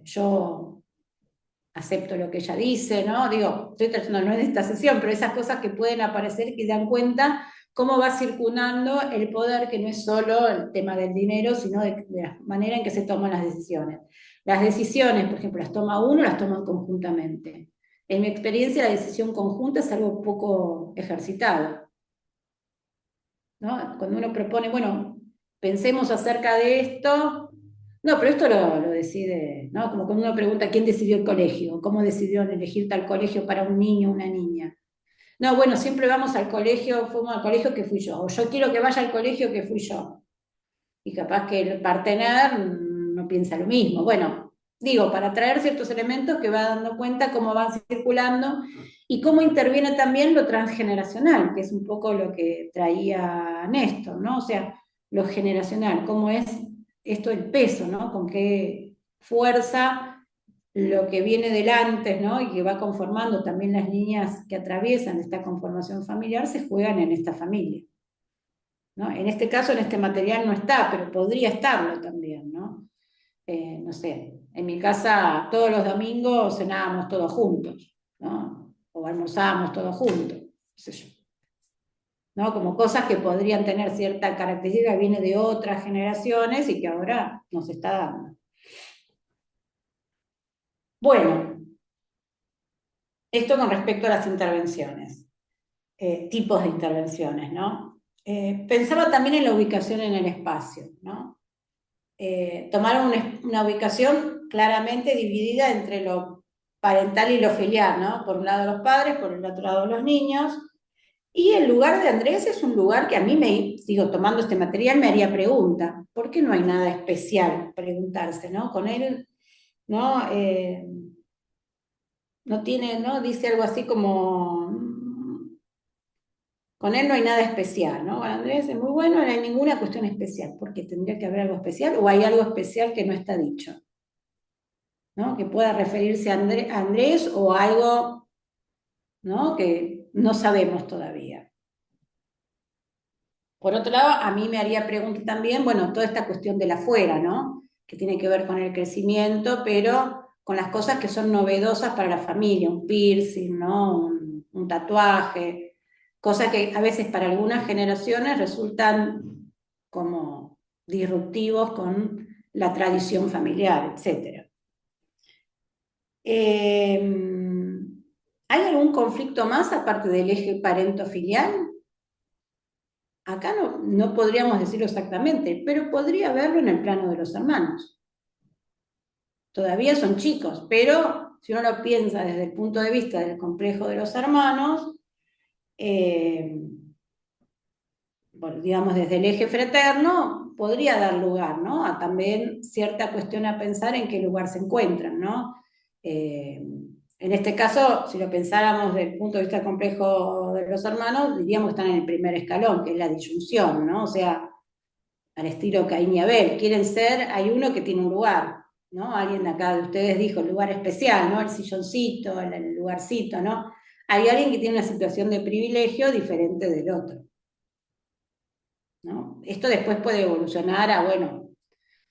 yo acepto lo que ella dice, ¿no? Digo, estoy tratando, no es de esta sesión, pero esas cosas que pueden aparecer que dan cuenta cómo va circunando el poder, que no es solo el tema del dinero, sino de la manera en que se toman las decisiones. Las decisiones, por ejemplo, las toma uno, las toman conjuntamente. En mi experiencia, la decisión conjunta es algo poco ejercitado, ¿no? Cuando uno propone, bueno, pensemos acerca de esto, no, pero esto lo decide, ¿no? Como cuando uno pregunta quién decidió el colegio, cómo decidieron elegir tal colegio para un niño o una niña. No, bueno, siempre vamos al colegio, fuimos al colegio que fui yo, o yo quiero que vaya al colegio que fui yo. Y capaz que el partener no piensa lo mismo. Bueno, digo, para traer ciertos elementos que va dando cuenta cómo van circulando y cómo interviene también lo transgeneracional, que es un poco lo que traía Néstor, ¿no? O sea, lo generacional, cómo es esto el peso, ¿no? Con qué fuerza lo que viene delante, ¿no? Y que va conformando también las líneas que atraviesan esta conformación familiar, se juegan en esta familia, ¿no? En este caso, en este material no está, pero podría estarlo también, ¿no? No sé, en mi casa todos los domingos cenábamos todos juntos, ¿no? O almorzábamos todos juntos, qué sé yo, ¿no? Como cosas que podrían tener cierta característica que viene de otras generaciones y que ahora nos está dando. Bueno, esto con respecto a las intervenciones, tipos de intervenciones, ¿no? Pensaba también en la ubicación en el espacio, ¿no? Tomar una ubicación claramente dividida entre lo parental y lo filial, ¿no? Por un lado los padres, por el otro lado los niños. Y el lugar de Andrés es un lugar que a mí sigo tomando este material, me haría pregunta. ¿Por qué no hay nada especial preguntarse, ¿no? Con él, ¿no? No tiene, ¿no? Dice algo así como, con él no hay nada especial, ¿no? Con Andrés es muy bueno, no hay ninguna cuestión especial, porque tendría que haber algo especial, o hay algo especial que no está dicho, ¿no? Que pueda referirse a Andrés o a algo, ¿no? Que no sabemos todavía. Por otro lado, a mí me haría preguntar también, bueno, toda esta cuestión del afuera, ¿no? Que tiene que ver con el crecimiento, pero con las cosas que son novedosas para la familia, un piercing, ¿no? Un tatuaje, cosas que a veces para algunas generaciones resultan como disruptivos con la tradición familiar, etc. ¿Hay algún conflicto más aparte del eje parento-filial? Acá no podríamos decirlo exactamente, pero podría verlo en el plano de los hermanos. Todavía son chicos, pero si uno lo piensa desde el punto de vista del complejo de los hermanos, eh, bueno, digamos desde el eje fraterno, podría dar lugar, ¿no? A también cierta cuestión a pensar en qué lugar se encuentran, ¿no? En este caso, si lo pensáramos desde el punto de vista del complejo de los hermanos, diríamos que están en el primer escalón, que es la disyunción, ¿no? O sea, al estilo Caín y Abel, quieren ser, hay uno que tiene un lugar, ¿no? Alguien de acá de ustedes dijo el lugar especial, ¿no? El silloncito, el lugarcito, ¿no? Hay alguien que tiene una situación de privilegio diferente del otro, ¿no? Esto después puede evolucionar a, bueno,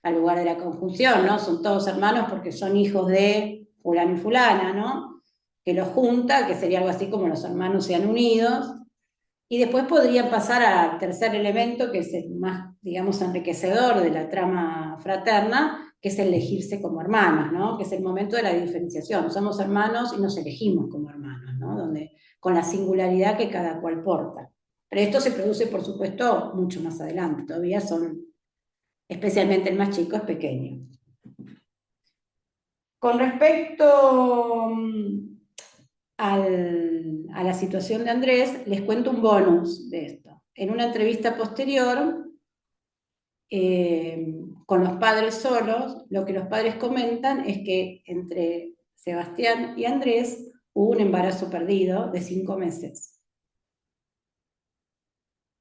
al lugar de la conjunción, ¿no? Son todos hermanos porque son hijos de fulano y fulana, ¿no? Que los junta, que sería algo así como los hermanos sean unidos, y después podrían pasar al tercer elemento, que es el más, digamos, enriquecedor de la trama fraterna, que es elegirse como hermanos, ¿no? Que es el momento de la diferenciación. Somos hermanos y nos elegimos como hermanos, ¿no? Donde, con la singularidad que cada cual porta. Pero esto se produce, por supuesto, mucho más adelante. Todavía son, especialmente el más chico, es pequeño. Con respecto a la situación de Andrés, les cuento un bonus de esto. En una entrevista posterior, con los padres solos, lo que los padres comentan es que entre Sebastián y Andrés hubo un embarazo perdido de 5 meses,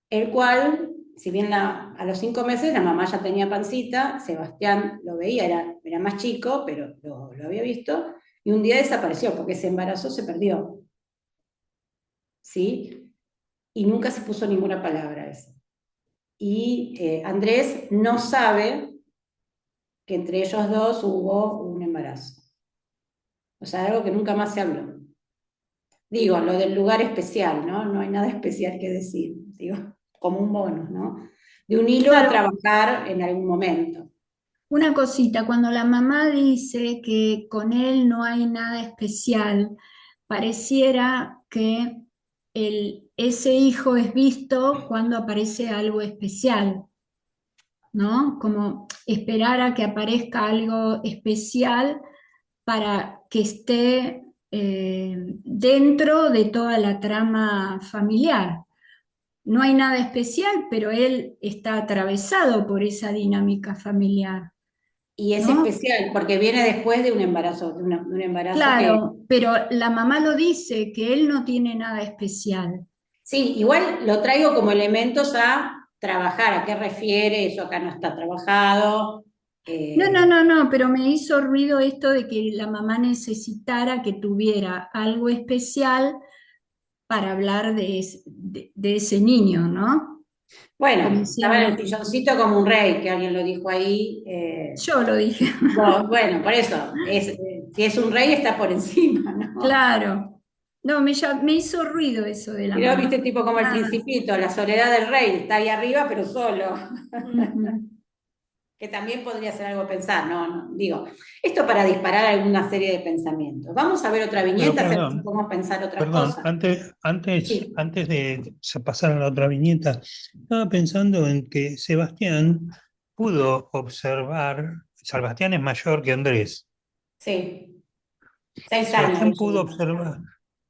el cual, si bien a los 5 meses la mamá ya tenía pancita, Sebastián lo veía, era más chico, pero lo había visto, y un día desapareció porque ese embarazo se perdió, ¿sí? Y nunca se puso ninguna palabra a eso. Y Andrés no sabe que entre ellos dos hubo un embarazo. O sea, algo que nunca más se habló. Digo, lo del lugar especial, ¿no? No hay nada especial que decir, digo, como un bonus, ¿no? De un hilo a Claro, trabajar en algún momento. una cosita, cuando la mamá dice que con él no hay nada especial, pareciera que ese hijo es visto cuando aparece algo especial, ¿no? Como esperar a que aparezca algo especial para que esté dentro de toda la trama familiar. No hay nada especial, pero él está atravesado por esa dinámica familiar, Y es ¿no? especial porque viene después de un embarazo, de un embarazo que... Claro, pero la mamá lo dice, que él no tiene nada especial. Sí, igual lo traigo como elementos a trabajar. ¿A qué refiere? Eso acá no está trabajado. No, no, Eh, no, no, pero me hizo ruido esto de que la mamá necesitara que tuviera algo especial para hablar de ese niño, ¿no? Como bueno, estaba en el diciendo, silloncito como un rey, que alguien lo dijo ahí. yo lo dije. Bueno, por eso, si es un rey está por encima, ¿no? Claro. No, me hizo ruido eso de la Y luego mamá. viste tipo como el Nada. Principito, la soledad del rey, está ahí arriba pero solo, Ujú. que también podría ser algo a pensar, ¿no? Digo, esto para disparar alguna serie de pensamientos. Vamos a ver otra Pero viñeta, a ver si perdón, podemos pensar otras perdón, cosas. Sí, antes de pasar a la otra viñeta, estaba pensando en que Sebastián pudo observar, Sebastián es mayor que Andrés, sí, 6 años le Sebastián pudo llevan. observar,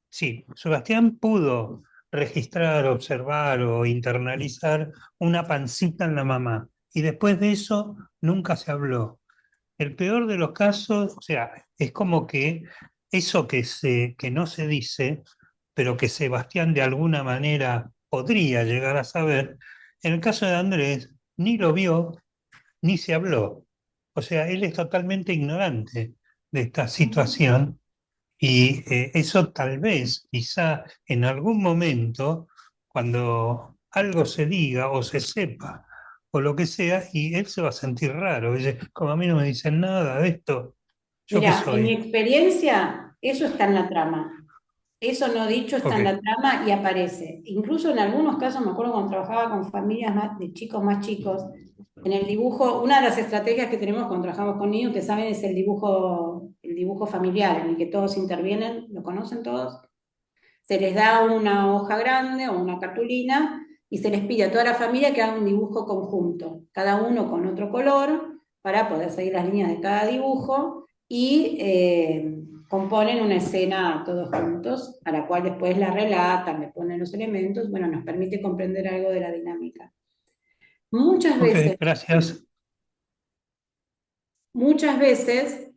sí, Sebastián pudo registrar, observar o internalizar una pancita en la mamá y después de eso nunca se habló. El peor de los casos, o sea, es como que eso que no se dice, pero que Sebastián de alguna manera podría llegar a saber, en el caso de Andrés, ni lo vio ni se habló. O sea, él es totalmente ignorante de esta situación y eso tal vez, quizá en algún momento, cuando algo se diga o se sepa o lo que sea, y él se va a sentir raro. Dice, como a mí no me dicen nada de esto, ¿yo qué Mira, en mi soy? experiencia, eso está en la trama. Eso no dicho está Ok, en la trama y aparece. Incluso en algunos casos, me acuerdo cuando trabajaba con familias de chicos más chicos, en el dibujo, una de las estrategias que tenemos cuando trabajamos con niños, ustedes saben, es el dibujo familiar, en el que todos intervienen, ¿lo conocen todos? Se les da una hoja grande o una cartulina y se les pide a toda la familia que haga un dibujo conjunto, cada uno con otro color, para poder seguir las líneas de cada dibujo y componen una escena todos juntos, a la cual después la relatan, le ponen los elementos, bueno, nos permite comprender algo de la dinámica. Muchas ok, veces, gracias. muchas veces,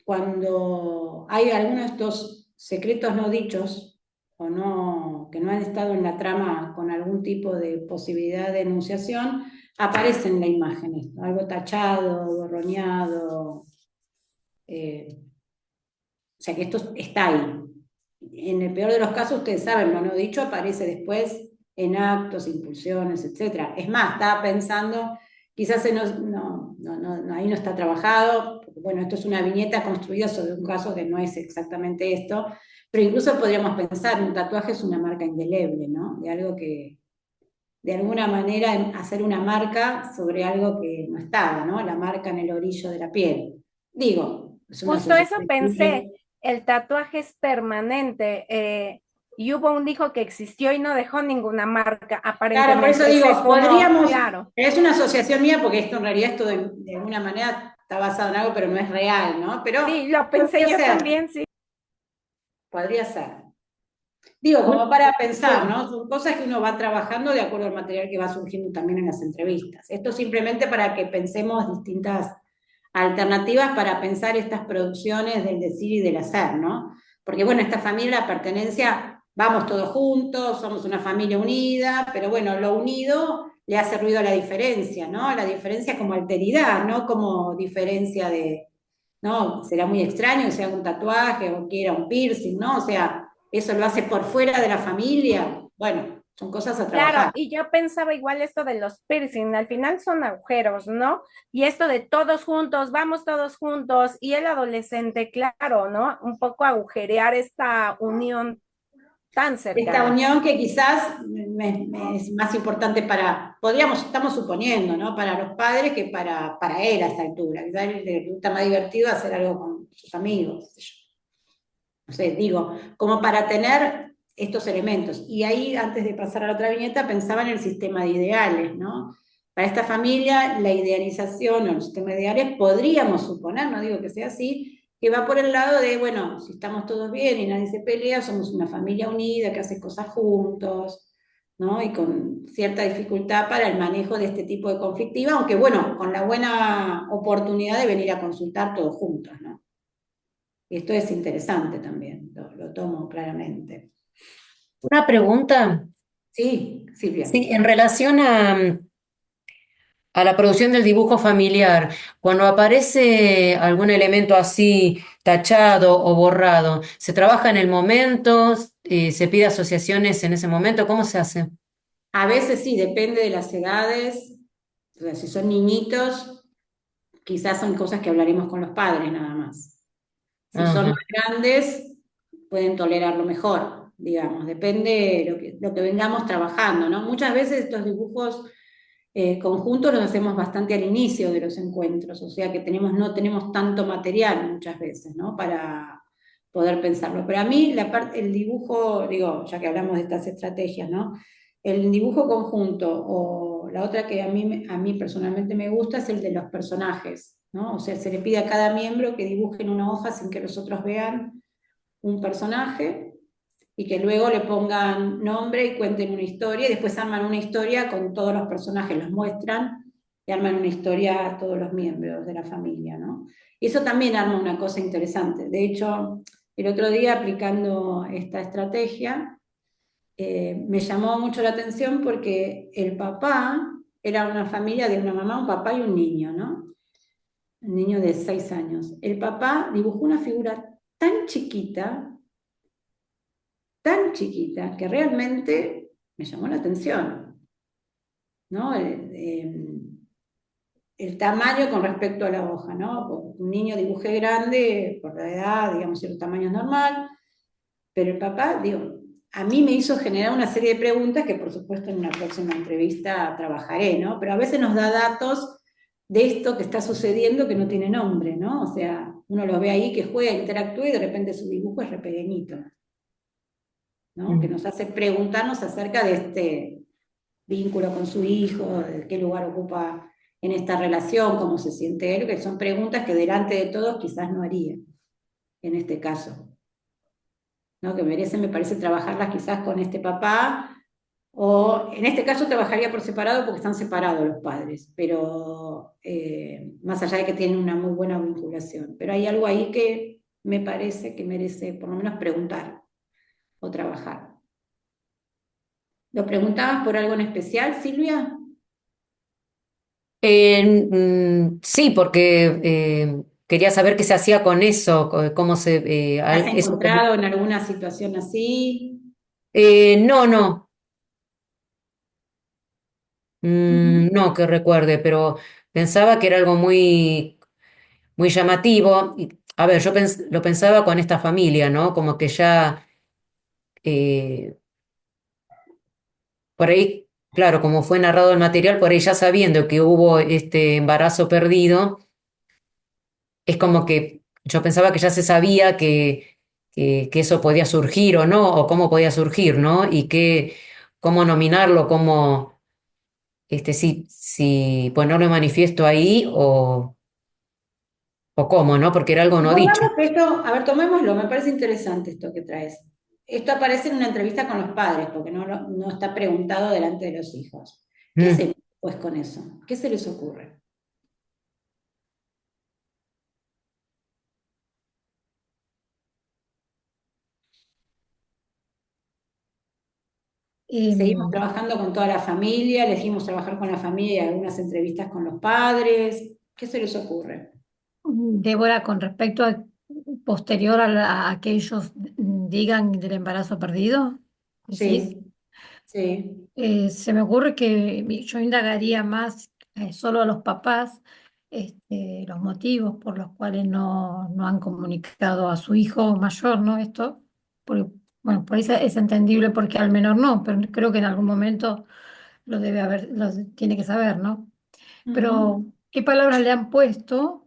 cuando hay algunos de estos secretos no dichos, o no, que no han estado en la trama con algún tipo de posibilidad de enunciación, aparece en la imagen esto, algo tachado, borroneado, o sea que esto está ahí. En el peor de los casos, ustedes saben, lo no dicho aparece después en actos, impulsiones, etc. Es más, estaba pensando, quizás ahí no está trabajado, porque, bueno, esto es una viñeta construida sobre un caso que no es exactamente esto, pero incluso podríamos pensar, un tatuaje es una marca indeleble, ¿no? De algo que, de alguna manera, hacer una marca sobre algo que no estaba, ¿no? La marca en el orillo de la piel. Digo, es una Justo eso asociación. pensé, el tatuaje es permanente. Y hubo un dijo que existió y no dejó ninguna marca, Claro, por eso aparentemente. Ese digo, es como, podríamos, claro. es una asociación mía porque esto en realidad esto de alguna manera está basado en algo, pero no es real, ¿no? Pero Sí, lo pensé podría yo ser, también, sí. podría ser. Digo, como para pensar, ¿no? Son cosas que uno va trabajando de acuerdo al material que va surgiendo también en las entrevistas. Esto simplemente para que pensemos distintas alternativas para pensar estas producciones del decir y del hacer, ¿no? Porque bueno, esta familia, la pertenencia, vamos todos juntos, somos una familia unida, pero bueno, lo unido le hace ruido a la diferencia, ¿no? La diferencia como alteridad, no como diferencia de, ¿no? Será muy extraño que sea un tatuaje o quiera un piercing, ¿no? O sea, eso lo hace por fuera de la familia. Bueno, son cosas a Claro, trabajar. y yo pensaba igual esto de los piercing, al final son agujeros, ¿no? Y esto de todos juntos, vamos todos juntos, y el adolescente, claro, ¿no? Un poco agujerear esta unión tan Esta cercana. unión que quizás es más importante estamos suponiendo, ¿no? Para los padres que para él a esta altura. Quizás a él le resulta más divertido hacer algo con sus amigos, qué sé yo. No sé, digo, como para tener estos elementos. Y ahí, antes de pasar a la otra viñeta, pensaba en el sistema de ideales, ¿no? Para esta familia, la idealización o el sistema de ideales, podríamos suponer, no digo que sea así, que va por el lado de, bueno, si estamos todos bien y nadie se pelea, somos una familia unida que hace cosas juntos, ¿no? Y con cierta dificultad para el manejo de este tipo de conflictiva, aunque bueno, con la buena oportunidad de venir a consultar todos juntos, ¿no? Y esto es interesante también, lo tomo claramente. Una pregunta, Sí, Silvia. sí, en relación a la producción del dibujo familiar, cuando aparece algún elemento así tachado o borrado, ¿se trabaja en el momento? ¿Se pide asociaciones en ese momento? ¿Cómo se hace? A veces sí, depende de las edades. O sea, si son niñitos, quizás son cosas que hablaremos con los padres nada más. Si son más Ajá. grandes, pueden tolerarlo mejor, digamos. Depende de lo que vengamos trabajando, ¿no? Muchas veces estos dibujos conjuntos los hacemos bastante al inicio de los encuentros, o sea que no tenemos tanto material muchas veces, ¿no? Para poder pensarlo. Pero a mí el dibujo, digo, ya que hablamos de estas estrategias, ¿no? El dibujo conjunto o la otra que a mí personalmente me gusta es el de los personajes, ¿no? O sea, se le pide a cada miembro que dibuje en una hoja sin que los otros vean un personaje y que luego le pongan nombre y cuenten una historia, y después arman una historia con todos los personajes, los muestran y arman una historia a todos los miembros de la familia, ¿no? Y eso también arma una cosa interesante. De hecho, el otro día aplicando esta estrategia, me llamó mucho la atención porque el papá era una familia de una mamá, un papá y un niño, ¿no? Un niño de 6 años. El papá dibujó una figura tan chiquita, tan chiquita que realmente me llamó la atención, ¿no? El tamaño con respecto a la hoja, ¿no? Un niño dibuje grande, por la edad, digamos, cierto tamaño es normal, pero el papá, digo, a mí me hizo generar una serie de preguntas que por supuesto en una próxima entrevista trabajaré, ¿no? Pero a veces nos da datos de esto que está sucediendo que no tiene nombre, ¿no? O sea, uno lo ve ahí que juega, interactúa y de repente su dibujo es re pequeñito, ¿no? Que nos hace preguntarnos acerca de este vínculo con su hijo, de qué lugar ocupa en esta relación, cómo se siente él, que son preguntas que delante de todos quizás no haría en este caso, ¿no? Que merece, me parece, trabajarlas quizás con este papá, o en este caso trabajaría por separado porque están separados los padres, pero más allá de que tienen una muy buena vinculación. Pero hay algo ahí que me parece que merece por lo menos preguntar o trabajar. ¿Lo preguntabas por algo en especial, Silvia? Sí, porque quería saber qué se hacía con eso, cómo se... ¿Te has eso como... encontrado en alguna situación así? No, no, Ujú. no que recuerde, pero pensaba que era algo muy, muy llamativo. Y, a ver, lo pensaba con esta familia, ¿no? Como que ya, eh, por ahí, claro, como fue narrado el material, por ahí ya sabiendo que hubo este embarazo perdido, es como que yo pensaba que ya se sabía que eso podía surgir o no, o cómo podía surgir, ¿no? Y que, cómo nominarlo, cómo, si ponerlo en manifiesto ahí o cómo, ¿no? Porque era algo no dicho. Supongamos que esto, a ver, tomémoslo, me parece interesante esto que traes. Esto aparece en una entrevista con los padres, porque no está preguntado delante de los hijos. ¿Qué Mm. hacemos pues con eso? ¿Qué se les ocurre? ¿Seguimos Em, trabajando con toda la familia? ¿Elegimos trabajar con la familia y algunas entrevistas con los padres? ¿Qué se les ocurre? Débora, con respecto a posterior a que ellos digan del embarazo perdido, ¿decís? Sí, sí. Se me ocurre que yo indagaría más solo a los papás los motivos por los cuales no han comunicado a su hijo mayor, ¿no? Esto, porque, bueno, por eso es entendible porque al menor no, pero creo que en algún momento lo debe haber, tiene que saber, ¿no? Ujú. Pero, ¿qué palabras le han puesto?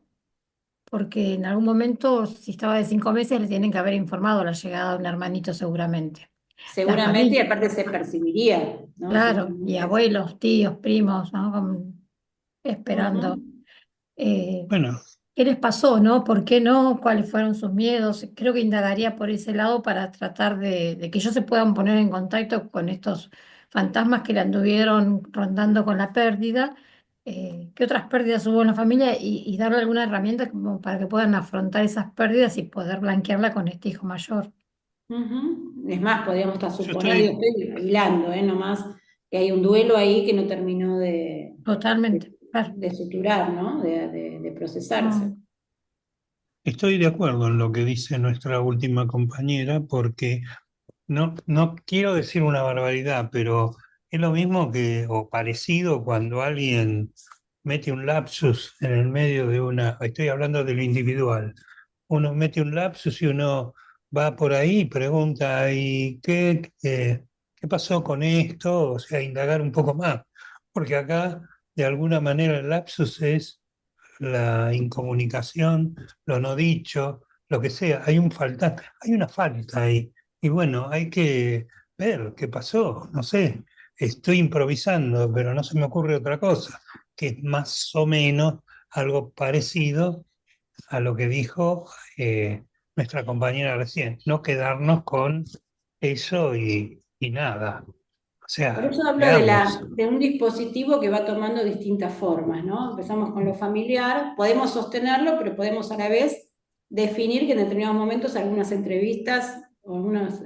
Porque en algún momento, si estaba de 5 meses, le tienen que haber informado la llegada de un hermanito seguramente. La Seguramente, y familia, aparte se percibiría, ¿no? claro, y Seguramente. abuelos, tíos, primos, ¿no? Esperando. Ujú. eh, Bueno, ¿Qué les pasó, no? ¿Por qué no? ¿Cuáles fueron sus miedos? Creo que indagaría por ese lado para tratar de que ellos se puedan poner en contacto con estos fantasmas que le anduvieron rondando con la pérdida. ¿Qué otras pérdidas hubo en la familia? Y darle alguna herramienta como para que puedan afrontar esas pérdidas y poder blanquearla con este hijo mayor. Ujú. Es más, podríamos hasta yo suponer, yo estoy, estoy hilando, nomás, que hay un duelo ahí que no terminó de, Totalmente, claro. de suturar, ¿no? De procesarse. Mm. estoy de acuerdo en lo que dice nuestra última compañera, porque no quiero decir una barbaridad, pero es lo mismo que, o parecido cuando alguien mete un lapsus en el medio de una, estoy hablando de lo individual, uno mete un lapsus y uno va por ahí y pregunta, ¿y qué pasó con esto? O sea, indagar un poco más, porque acá de alguna manera el lapsus es la incomunicación, lo no dicho, lo que sea, hay una falta ahí. Y bueno, hay que ver qué pasó, no sé, estoy improvisando, pero no se me ocurre otra cosa, que es más o menos algo parecido a lo que dijo nuestra compañera recién, no quedarnos con eso y nada. O Por sea, eso hablo veamos. de un dispositivo que va tomando distintas formas, ¿no? Empezamos con lo familiar, podemos sostenerlo, pero podemos a la vez definir que en determinados momentos algunas entrevistas o algunas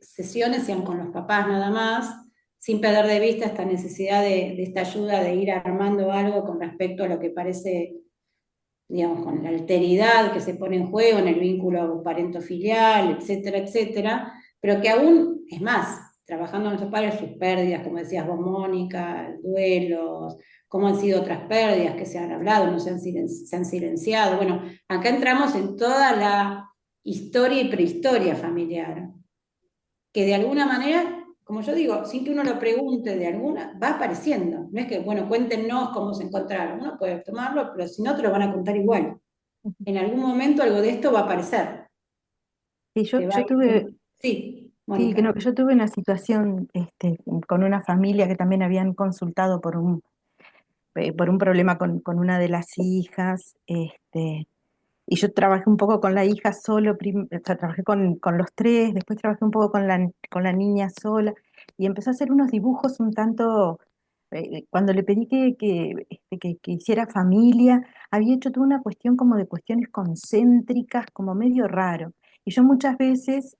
sesiones sean con los papás nada más, sin perder de vista esta necesidad de esta ayuda de ir armando algo con respecto a lo que parece, digamos, con la alteridad que se pone en juego en el vínculo parento-filial, etcétera, etcétera, pero que aún, es más, trabajando en nuestros padres, sus pérdidas, como decías vos, Mónica, duelos, cómo han sido otras pérdidas que se han hablado, no se han silenciado. Bueno, acá entramos en toda la historia y prehistoria familiar, que de alguna manera, como yo digo, sin que uno lo pregunte de alguna, va apareciendo. No es que, bueno, cuéntenos cómo se encontraron. Uno puede tomarlo, pero si no, te lo van a contar igual. En algún momento algo de esto va a aparecer. Sí, Te va a yo tuve, Sí, sí, Mónica. yo tuve una situación con una familia que también habían consultado por un problema con una de las hijas, y yo trabajé un poco con la hija solo, o sea, trabajé con los tres, después trabajé un poco con la niña sola, y empezó a hacer unos dibujos un tanto, cuando le pedí que hiciera familia, había hecho toda una cuestión como de cuestiones concéntricas, como medio raro. Y yo muchas veces,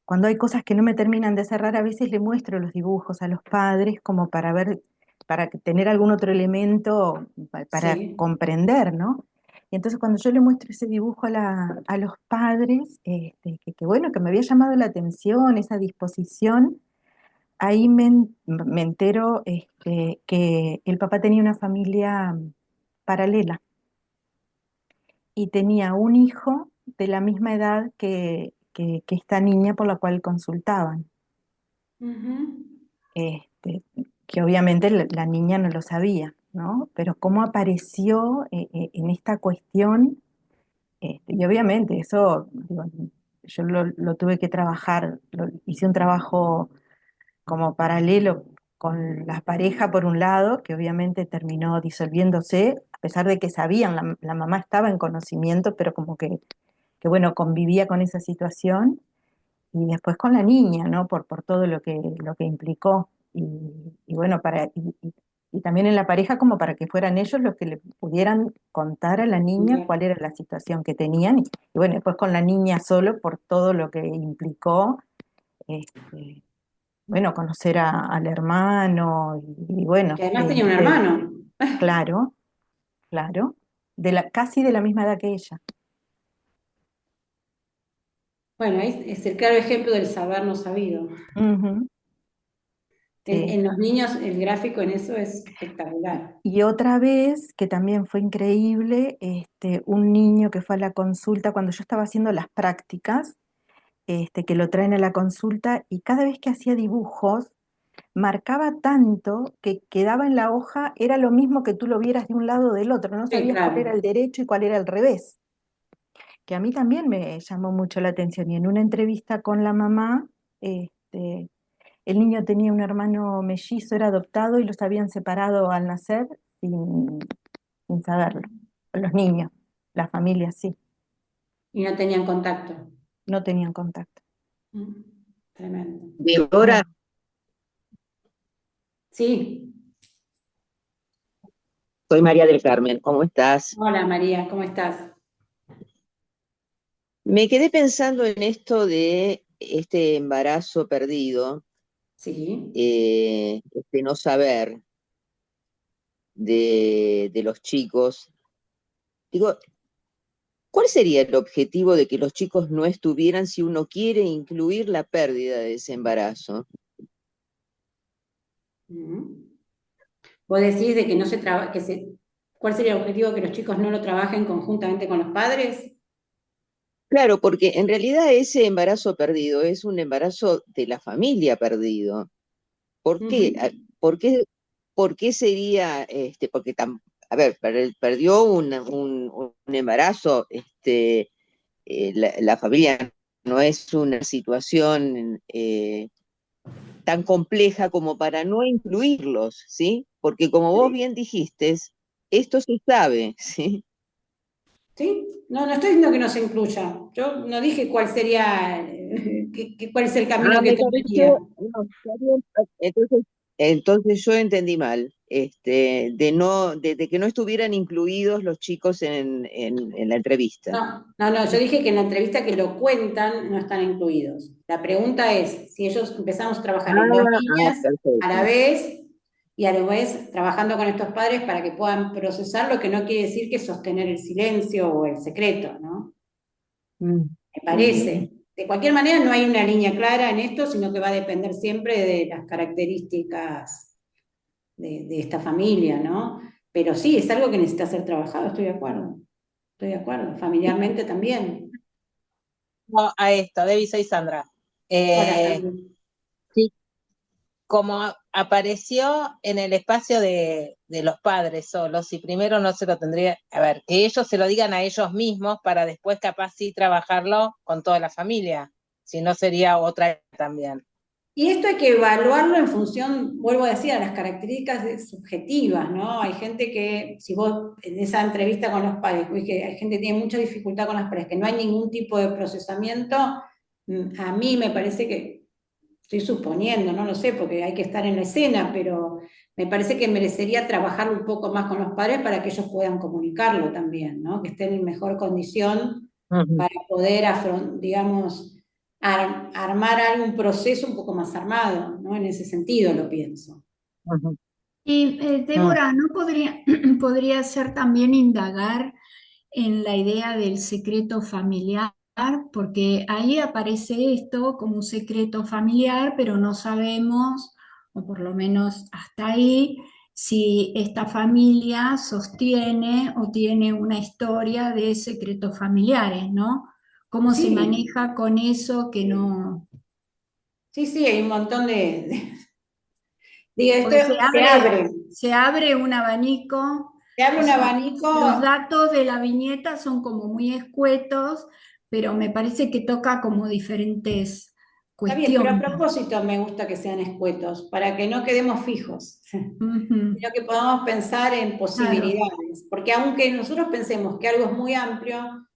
cuando hay cosas que no me terminan de cerrar, a veces le muestro los dibujos a los padres como para ver, para tener algún otro elemento para Sí. comprender, ¿no? Y entonces cuando yo le muestro ese dibujo a los padres, que bueno, que me había llamado la atención, esa disposición, ahí me entero que el papá tenía una familia paralela y tenía un hijo de la misma edad que esta niña por la cual consultaban. Ujú. este, que obviamente la niña no lo sabía, ¿no? Pero cómo apareció en esta cuestión, y obviamente eso, digo, yo lo tuve que trabajar, hice un trabajo como paralelo con la pareja por un lado, que obviamente terminó disolviéndose, a pesar de que sabían, la mamá estaba en conocimiento, pero como que bueno, convivía con esa situación y después con la niña, ¿no? Por todo lo que implicó. Y, y bueno, y también en la pareja como para que fueran ellos los que le pudieran contar a la niña Bien. cuál era la situación que tenían. Y bueno, después con la niña solo por todo lo que implicó, este, bueno, conocer al hermano y bueno, Que además tenía un hermano. claro, claro, casi de la misma edad que ella. Bueno, ahí es el claro ejemplo del saber no sabido. Ujú, sí. En los niños el gráfico en eso es espectacular. Y otra vez, que también fue increíble, un niño que fue a la consulta cuando yo estaba haciendo las prácticas, que lo traen a la consulta y cada vez que hacía dibujos, marcaba tanto que quedaba en la hoja, era lo mismo que tú lo vieras de un lado o del otro, no Sí, sabías cuál era claro. el derecho y cuál era el revés, que a mí también me llamó mucho la atención. Y en una entrevista con la mamá, el niño tenía un hermano mellizo, era adoptado y los habían separado al nacer sin saberlo. Los niños, la familia sí, Y no tenían contacto. no tenían contacto. Mm, Tremendo. Débora, Bueno, Sí. soy María del Carmen, ¿cómo estás? Hola María, ¿cómo estás? Me quedé pensando en esto de este embarazo perdido, Sí. este no saber de los chicos. Digo, ¿cuál sería el objetivo de que los chicos no estuvieran si uno quiere incluir la pérdida de ese embarazo? Mm. Vos decís de que no se trabaja, ¿cuál sería el objetivo que los chicos no lo trabajen conjuntamente con los padres? Claro, porque en realidad ese embarazo perdido es un embarazo de la familia perdido. ¿Por qué? Ujú. ¿Por qué, por qué sería, porque, a ver, perdió un embarazo, la familia no es una situación tan compleja como para no incluirlos, ¿sí? Porque como vos Sí. bien dijiste, esto se sabe, ¿sí? ¿Sí? No, no estoy diciendo que no se incluya. Yo no dije cuál sería, cuál es el camino Ah, que me tomaría. pareció, no, está bien. Entonces yo entendí mal, de que no estuvieran incluidos los chicos en la entrevista. No, yo dije que en la entrevista que lo cuentan no están incluidos. La pregunta es si ellos empezamos a trabajar en dos líneas a la Perfecto. vez y a la vez trabajando con estos padres para que puedan procesar lo que no quiere decir que sostener el silencio o el secreto, ¿no? Mm, Me ujú. parece. de cualquier manera no hay una línea clara en esto, sino que va a depender siempre de las características de esta familia, ¿no? Pero sí, es algo que necesita ser trabajado, estoy de acuerdo, familiarmente también. A esto, Debbie, soy Sandra. Hola, Eh, Sandy. sí, como apareció en el espacio de los padres solos, y primero no se lo tendría, a ver, que ellos se lo digan a ellos mismos para después capaz sí trabajarlo con toda la familia, si no sería otra también. Y esto hay que evaluarlo en función, vuelvo a decir, a las características subjetivas, ¿no? Hay gente que, si vos en esa entrevista con los padres, ves que hay gente que tiene mucha dificultad con las parejas, que no hay ningún tipo de procesamiento, a mí me parece que, estoy suponiendo, no lo sé, porque hay que estar en la escena, pero me parece que merecería trabajarlo un poco más con los padres para que ellos puedan comunicarlo también, ¿no? Que estén en mejor condición Ujú, para poder, digamos, armar algún proceso un poco más armado, ¿no? En ese sentido lo pienso. ujú, Y mm. Débora, ¿no podría ser también indagar en la idea del secreto familiar? Porque ahí aparece esto como un secreto familiar, pero no sabemos, o por lo menos hasta ahí, si esta familia sostiene o tiene una historia de secretos familiares, ¿no? ¿Cómo se Sí, maneja con eso que no... sí, sí, hay un montón digo, esto Porque se abre un abanico, se abre o un sea, los abanico. datos de la viñeta son como muy escuetos, pero me parece que toca como diferentes Está bien, pero a cuestiones. propósito me gusta que sean escuetos, para que no quedemos fijos, Ujú, sino que podamos pensar en claro. posibilidades, porque aunque nosotros pensemos que algo es muy amplio,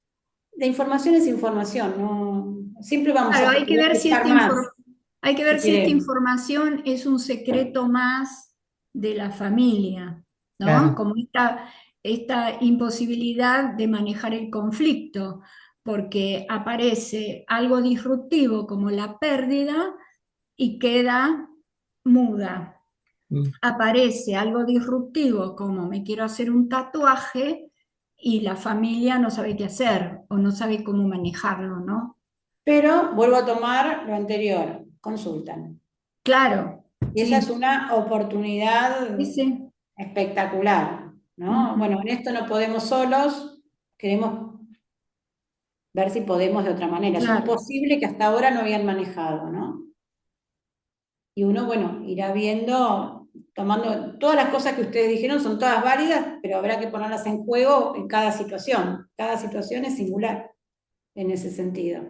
la información es información, ¿no? Siempre vamos Claro, a poder buscar más, hay que ver si si esta queremos. información es un secreto más de la familia, ¿no? Claro. Como esta imposibilidad de manejar el conflicto, porque aparece algo disruptivo como la pérdida y queda muda. Mm. Aparece algo disruptivo como me quiero hacer un tatuaje y la familia no sabe qué hacer o no sabe cómo manejarlo, ¿no? Pero vuelvo a tomar lo anterior, consultan. Claro, Y esa es sí, una oportunidad sí, sí. espectacular, ¿no? Ujú, Bueno, en esto no podemos solos, queremos ver si podemos de otra manera. Es un claro. posible que hasta ahora no habían manejado, ¿no? Y uno, bueno, irá viendo, tomando todas las cosas que ustedes dijeron, son todas válidas, pero habrá que ponerlas en juego en cada situación. Cada situación es singular en ese sentido.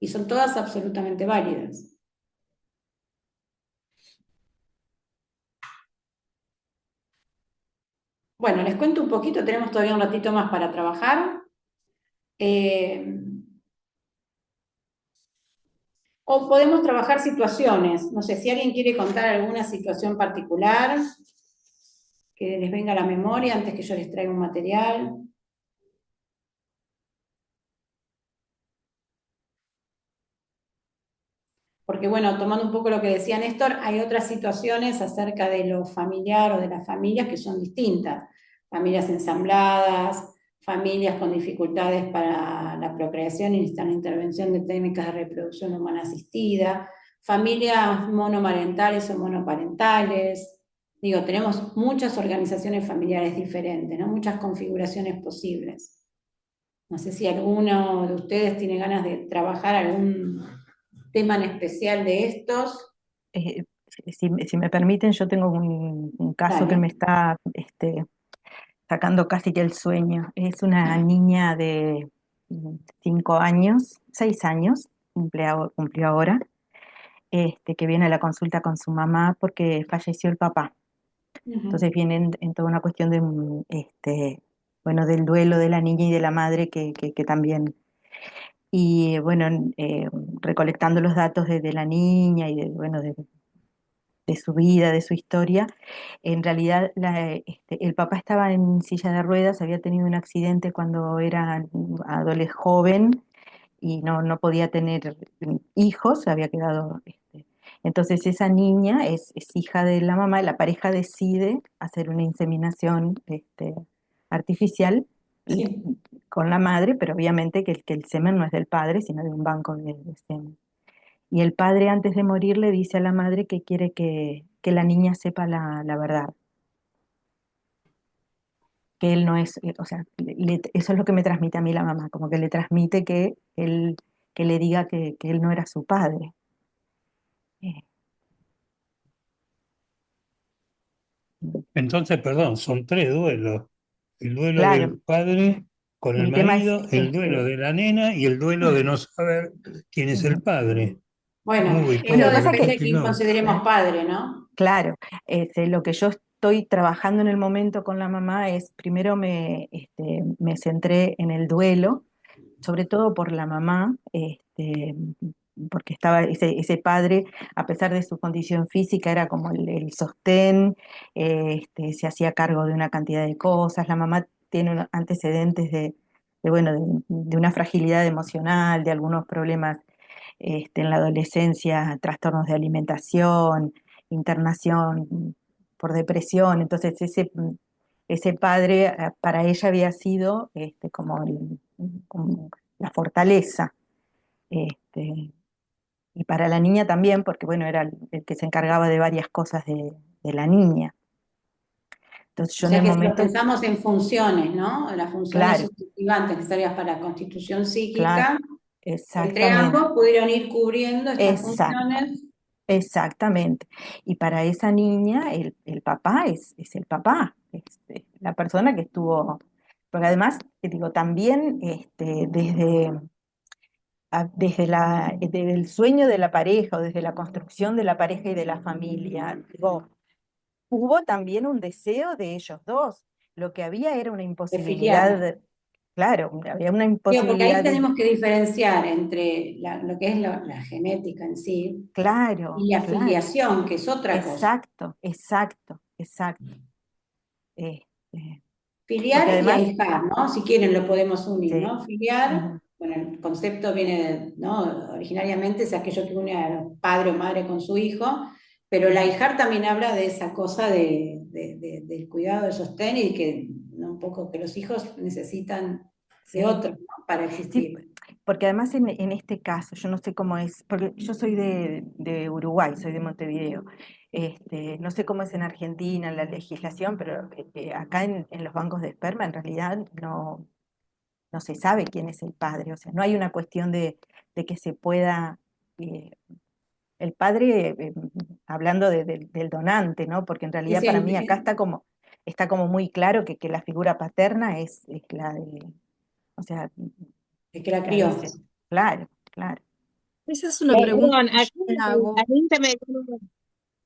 Y son todas absolutamente válidas. Bueno, les cuento un poquito, tenemos todavía un ratito más para trabajar. Eh, o podemos trabajar situaciones. No sé si alguien quiere contar alguna situación particular que les venga a la memoria antes que yo les traiga un material. Porque bueno, tomando un poco lo que decía Néstor, hay otras situaciones acerca de lo familiar o de las familias que son distintas. Familias ensambladas, familias con dificultades para la procreación y necesitan la intervención de técnicas de reproducción humana asistida, familias monomarentales o monoparentales. Digo, tenemos muchas organizaciones familiares diferentes, ¿no? Muchas configuraciones posibles. No sé si alguno de ustedes tiene ganas de trabajar algún tema en especial de estos. Eh, si me permiten, yo tengo un caso que Dale. me está sacando casi que el sueño. Es una niña de 5 años, 6 años, cumplió ahora, que viene a la consulta con su mamá porque falleció el papá. Entonces Ujú. vienen en toda una cuestión de, bueno, del duelo de la niña y de la madre que también. Y bueno, recolectando los datos de la niña y bueno, de su vida, de su historia. En realidad, el papá estaba en silla de ruedas, había tenido un accidente cuando era adolescente joven y no podía tener hijos, había quedado. Entonces, esa niña es hija de la mamá, la pareja decide hacer una inseminación artificial Sí. con la madre, pero obviamente que el semen no es del padre, sino de un banco de semen. Y el padre antes de morir le dice a la madre que quiere que la niña sepa la verdad, que él no es, o sea, eso es lo que me transmite a mí la mamá, como que le transmite que le diga que él no era su padre. Eh, Entonces, perdón, son tres duelos. El duelo claro, del padre con el el tema es, marido, el duelo de la nena y el duelo de no saber quién es el padre. Bueno, Uy, bueno, lo eso que pasa es depende qué de quién quilombo. consideremos padre, ¿no? claro, lo que yo estoy trabajando en el momento con la mamá es, primero me centré en el duelo, sobre todo por la mamá, porque estaba ese padre, a pesar de su condición física, era como el sostén, se hacía cargo de una cantidad de cosas, la mamá tiene antecedentes bueno, de una fragilidad emocional, de algunos problemas en la adolescencia, trastornos de alimentación, internación por depresión. Entonces ese padre para ella había sido como la fortaleza. Este, y para la niña también, porque bueno, era el que se encargaba de varias cosas de la niña. Entonces O yo en sea el que si lo momento, pensamos en funciones, ¿no? Las funciones claro, sustantivantes necesarias para la constitución claro, psíquica, entre exactamente, ambos pudieron ir cubriendo estas exacto. funciones. Exactamente. Y para esa niña, el papá es el papá, la persona que estuvo. Porque además, te digo, también desde el sueño de la pareja o desde la construcción de la pareja y de la familia, digo, hubo también un deseo de ellos dos. Lo que había era una De filiar. imposibilidad, claro, había una Digo, porque ahí imposibilidad tenemos que diferenciar entre lo que es la genética en sí claro, y la claro, filiación, que es otra cosa. exacto, exacto, exacto. Este, Porque Filiar y además, ahijar, ¿no? Si quieren lo podemos unir, sí, ¿no? Filiar, ujú, bueno, el concepto viene, ¿no? Originariamente es aquello que une a padre o madre con su hijo, pero el ujú, ahijar también habla de esa cosa del cuidado, del sostén y que, ¿no? Un poco que los hijos necesitan de sí, otros, ¿no? Para sí, existir. porque además en este caso, yo no sé cómo es, porque yo soy de Uruguay, soy de Montevideo, no sé cómo es en Argentina la legislación, pero acá en los bancos de esperma en realidad no se sabe quién es el padre, o sea, no hay una cuestión de que se pueda, eh, el padre, hablando del donante, ¿no? Porque en Sí, realidad sí, para mí acá está como muy claro que la figura paterna es la de, o sea, el que la la de crió. ese, claro, claro. Esa es una pregunta Perdón, que yo aquí me hago. a mí se me viene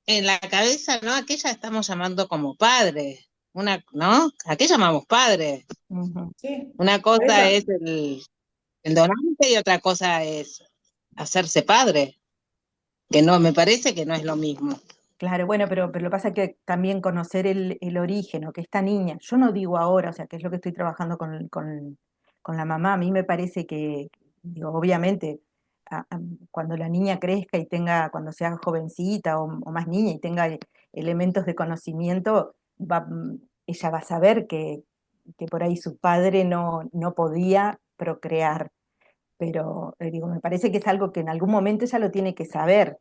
en la cabeza, ¿no? ¿A qué ya estamos llamando como padre? ¿No? ¿A qué llamamos padre? Ujú. Sí, Una por eso. cosa es el donante y otra cosa es hacerse padre, que no, me parece que no es lo mismo. Claro, bueno, pero lo que pasa es que también conocer el origen, o que esta niña, yo no digo ahora, o sea, que es lo que estoy trabajando con la mamá, a mí me parece que, digo, obviamente, cuando la niña crezca y tenga, cuando sea jovencita o más niña y tenga elementos de conocimiento, ella va a saber que por ahí su padre no podía procrear, pero digo, me parece que es algo que en algún momento ella lo tiene que saber.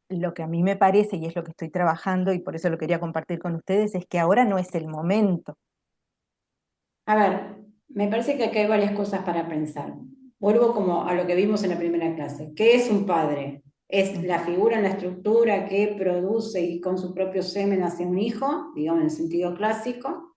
Lo que a mí me parece, y es lo que estoy trabajando, y por eso lo quería compartir con ustedes, es que ahora no es el momento. A ver, me parece que aquí hay varias cosas para pensar. Vuelvo como a lo que vimos en la primera clase. ¿Qué es un padre? ¿Es Ujú, la figura en la estructura que produce y con su propio semen hace un hijo, digamos en el sentido clásico?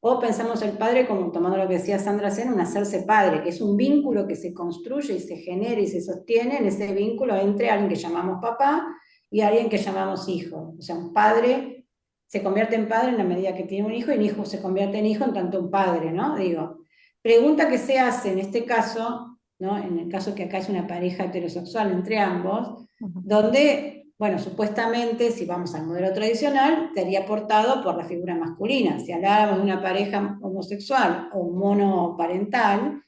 ¿O pensamos el padre como, tomando lo que decía Sandra Sen, un hacerse padre, que es un vínculo que se construye y se genera y se sostiene en ese vínculo entre alguien que llamamos papá y alguien que llamamos hijo? O sea, un padre se convierte en padre en la medida que tiene un hijo y un hijo se convierte en hijo en tanto un padre, ¿no? Digo, pregunta que se hace en este caso, ¿no? En el caso que acá es una pareja heterosexual entre ambos, ujú, donde, bueno, supuestamente, si vamos al modelo tradicional, estaría aportado por la figura masculina. Si habláramos de una pareja homosexual o monoparental,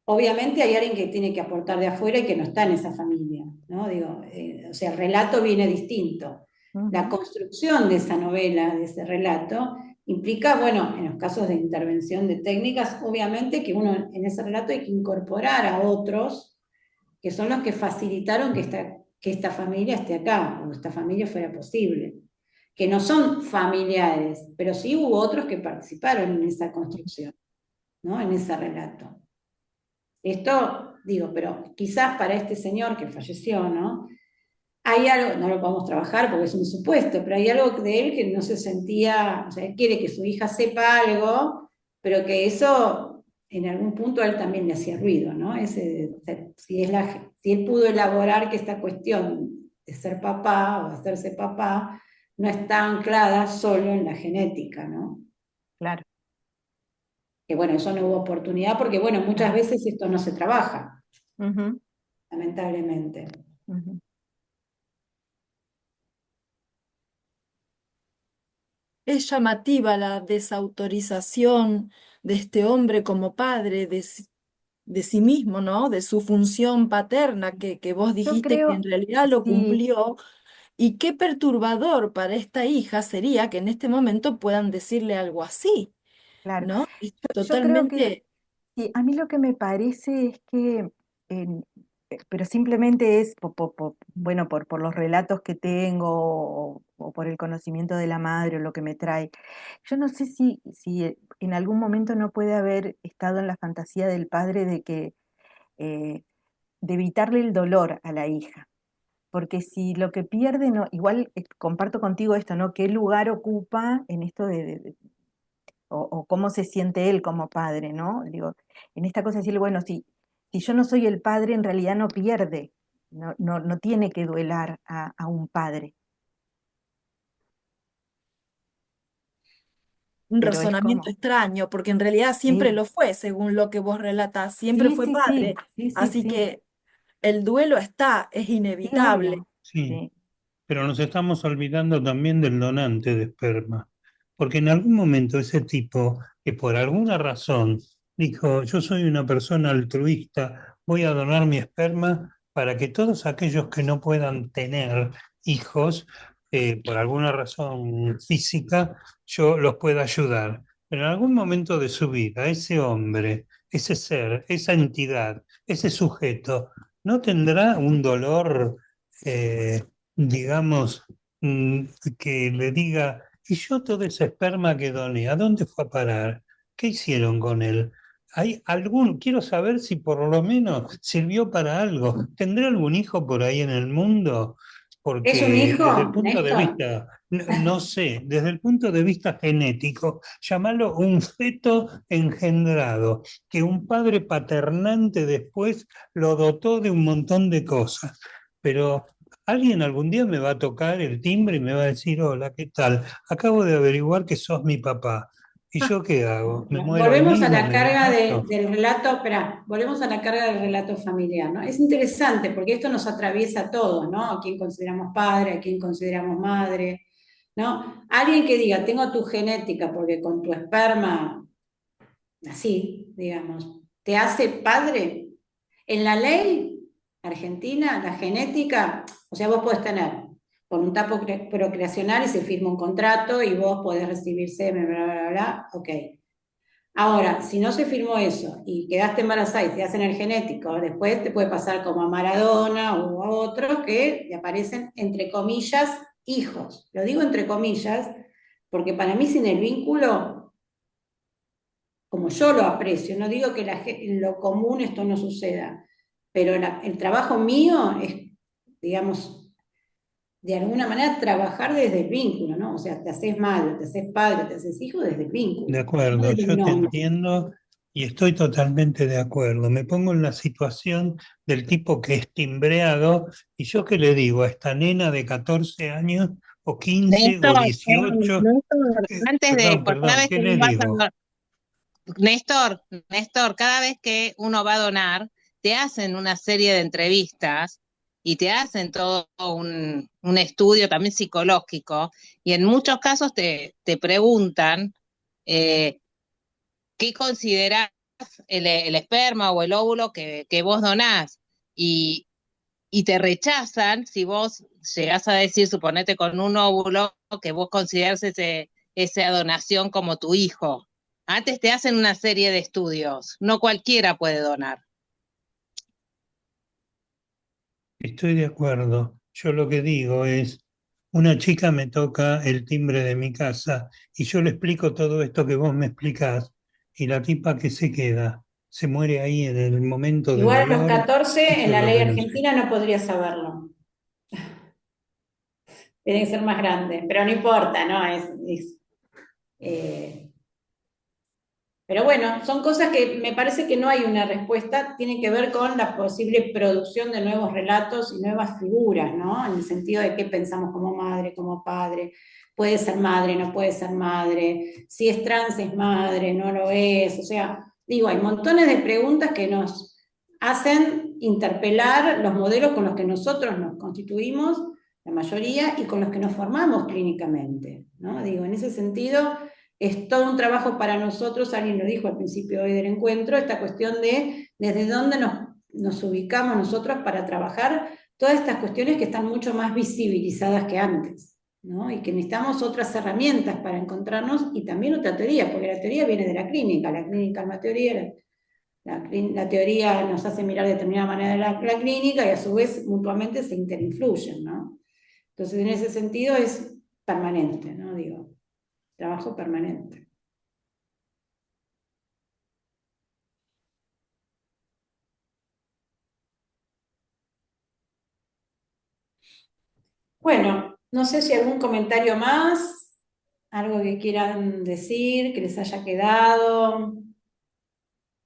obviamente hay alguien que tiene que aportar de afuera y que no está en esa familia, ¿no? Digo, o sea, el relato viene distinto. La ujú, construcción de esa novela, de ese relato, Implica, bueno, en los casos de intervención de técnicas, obviamente que uno en ese relato hay que incorporar a otros que son los que facilitaron que esta familia esté acá, o esta familia fuera posible. Que no son familiares, pero sí hubo otros que participaron en esa construcción, ¿no? En ese relato. Esto, digo, pero quizás para este señor que falleció, ¿no? Hay algo, no lo podemos trabajar porque es un supuesto, pero hay algo de él que no se sentía, o sea, él quiere que su hija sepa algo, pero que eso en algún punto a él también le hacía ruido, ¿no? O sea, si él pudo elaborar que esta cuestión de ser papá o de hacerse papá no está anclada solo en la genética, ¿no? Claro. Que bueno, eso no hubo oportunidad porque bueno, muchas veces esto no se trabaja, Ujú, lamentablemente. ujú. Es llamativa la desautorización de este hombre como padre de sí mismo, ¿no? De su función paterna, que vos Yo dijiste que en creo, realidad lo sí, cumplió. Y qué perturbador para esta hija sería que en este momento puedan decirle algo así, claro. ¿no? Es Yo creo que totalmente sí, a mí lo que me parece es que, pero simplemente es, bueno, por los relatos que tengo o por el conocimiento de la madre o lo que me trae. Yo no sé si en algún momento no puede haber estado en la fantasía del padre eh, de evitarle el dolor a la hija. Porque si lo que pierde, no, igual comparto contigo esto, ¿no? ¿Qué lugar ocupa en esto o cómo se siente él como padre, ¿no? Digo, en esta cosa de decirle, bueno, si yo no soy el padre, en realidad no pierde, no tiene que duelar a un padre, un pero es razonamiento como, extraño, porque en realidad siempre sí, lo fue, según lo que vos relatás, siempre sí, fue sí, padre, sí, sí, sí, así sí, que el duelo está, es sí, inevitable. obvio, Sí, sí, pero nos estamos olvidando también del donante de esperma, porque en algún momento ese tipo que por alguna razón dijo, yo soy una persona altruista, voy a donar mi esperma para que todos aquellos que no puedan tener hijos, por alguna razón física, yo los pueda ayudar. Pero en algún momento de su vida, ese hombre, ese ser, esa entidad, ese sujeto, ¿no tendrá un dolor? eh, digamos, mm, que le diga, ¿y yo todo ese esperma que doné, a dónde fue a parar? ¿Qué hicieron con él? ¿Hay algún, quiero saber si por lo menos sirvió para algo? ¿Tendré algún hijo por ahí en el mundo? ¿Es un Porque desde el hijo, punto de Néstor? vista, no sé, desde el punto de vista genético, llamarlo un feto engendrado, que un padre paternante después lo dotó de un montón de cosas. Pero alguien algún día me va a tocar el timbre y me va a decir, hola, ¿qué tal? Acabo de averiguar que sos mi papá. ¿Y yo qué hago? ¿Me muero ahí Volvemos a mismo? la ¿Me carga desmayo? del relato, espera, volvemos a la carga del relato familiar, ¿no? Es interesante porque esto nos atraviesa a todos, ¿no? A quién consideramos padre, a quién consideramos madre, ¿no? Alguien que diga, tengo tu genética porque con tu esperma, así, digamos, te hace padre. En la ley argentina, la genética, o sea, vos podés tener voluntad procreacional y se firma un contrato y vos podés recibir semen, bla, bla, bla, ok. Ahora, si no se firmó eso y quedaste embarazada y te hacen el genético, después te puede pasar como a Maradona o a otros que le aparecen, entre comillas, hijos. Lo digo entre comillas, porque para mí sin el vínculo, como yo lo aprecio, no digo que en lo común esto no suceda, pero el trabajo mío es, digamos, de alguna manera trabajar desde el vínculo, ¿no? O sea, te haces madre, te haces padre, te haces hijo desde el De vínculo, no acuerdo, desde un yo te nombre. entiendo y estoy totalmente de acuerdo. Me pongo en la situación del tipo que es timbreado y yo qué le digo a esta nena de 14 años o 15 o Néstor, 18, Néstor, antes de, perdón, por cada perdón, vez ¿qué que le vos vas digo? a, Néstor, cada vez que uno va a donar, te hacen una serie de entrevistas y te hacen todo un estudio también psicológico y en muchos casos te preguntan eh, qué considerás el esperma o el óvulo que vos donás y, y te rechazan si vos llegás a decir, suponete con un óvulo, que vos considerás esa donación como tu hijo. Antes te hacen una serie de estudios, no cualquiera puede donar. Estoy de acuerdo. Yo lo que digo es, una chica me toca el timbre de mi casa y yo le explico todo esto que vos me explicás y la tipa que se queda, se muere ahí en el momento del Igual a los dolor. 14 Eso en es la lo ley que no sé. argentina no podría saberlo. Tiene que ser más grande, pero no importa, ¿no? Eh, pero bueno, son cosas que me parece que no hay una respuesta, tiene que ver con la posible producción de nuevos relatos y nuevas figuras, ¿no? En el sentido de qué pensamos como madre, como padre, puede ser madre, no puede ser madre, si es trans es madre, no lo es, o sea, digo, hay montones de preguntas que nos hacen interpelar los modelos con los que nosotros nos constituimos, la mayoría, y con los que nos formamos clínicamente, ¿no? Digo, en ese sentido es todo un trabajo para nosotros, alguien lo dijo al principio hoy del encuentro, esta cuestión de desde dónde nos ubicamos nosotros para trabajar todas estas cuestiones que están mucho más visibilizadas que antes, ¿no? Y que necesitamos otras herramientas para encontrarnos y también otra teoría, porque la teoría viene de la clínica es una teoría, la teoría nos hace mirar de determinada manera la clínica y a su vez mutuamente se interinfluyen, ¿no? Entonces en ese sentido es permanente, ¿no? Digo, trabajo permanente. Bueno, no sé si algún comentario más, algo que quieran decir, que les haya quedado,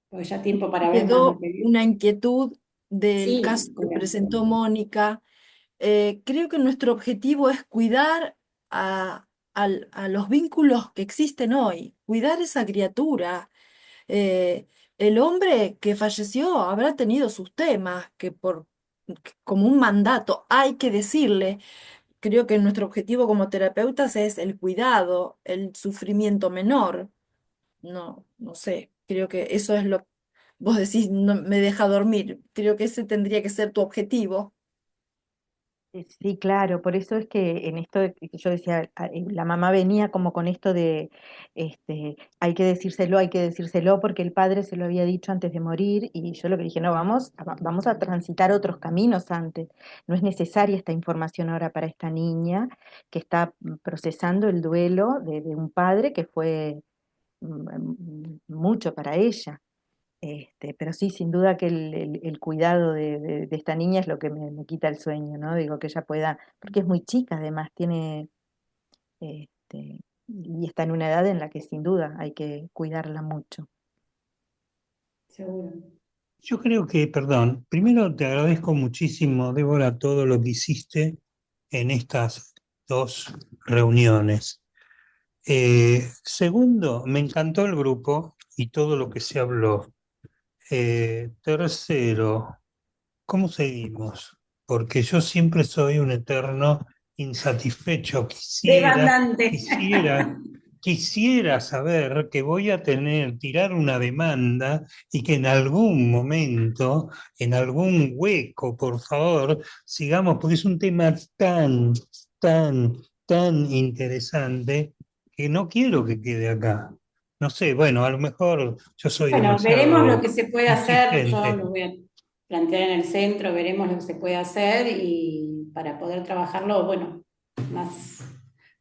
porque ya tiempo para ver más Quedó material. una inquietud del Sí, caso que presentó Mónica. Creo que nuestro objetivo es cuidar a los vínculos que existen hoy, cuidar esa criatura. Eh, el hombre que falleció habrá tenido sus temas, que como un mandato hay que decirle. Creo que nuestro objetivo como terapeutas es el cuidado, el sufrimiento menor. No, no sé, creo que eso es lo, vos decís, no me deja dormir. Creo que ese tendría que ser tu objetivo. Sí, claro, por eso es que en esto que yo decía, la mamá venía como con esto de, hay que decírselo porque el padre se lo había dicho antes de morir y yo lo que dije, no, vamos a transitar otros caminos antes. No es necesaria esta información ahora para esta niña que está procesando el duelo de un padre que fue mucho para ella. Pero sí, sin duda que el cuidado de esta niña es lo que me quita el sueño, ¿no? Digo, que ella pueda, porque es muy chica además, y está en una edad en la que sin duda hay que cuidarla mucho. seguro. Yo creo que, perdón, primero te agradezco muchísimo, Débora, todo lo que hiciste en estas dos reuniones. Segundo, me encantó el grupo y todo lo que se habló. Tercero, ¿cómo seguimos? Porque yo siempre soy un eterno insatisfecho. Demandante. Quisiera saber que voy a tirar una demanda y que en algún momento, en algún hueco, por favor, sigamos, porque es un tema tan interesante que no quiero que quede acá. No sé, bueno, a lo mejor yo soy Bueno, veremos lo demasiado que se puede hacer, yo insistente. lo voy a plantear en el centro, veremos lo que se puede hacer y para poder trabajarlo, bueno, más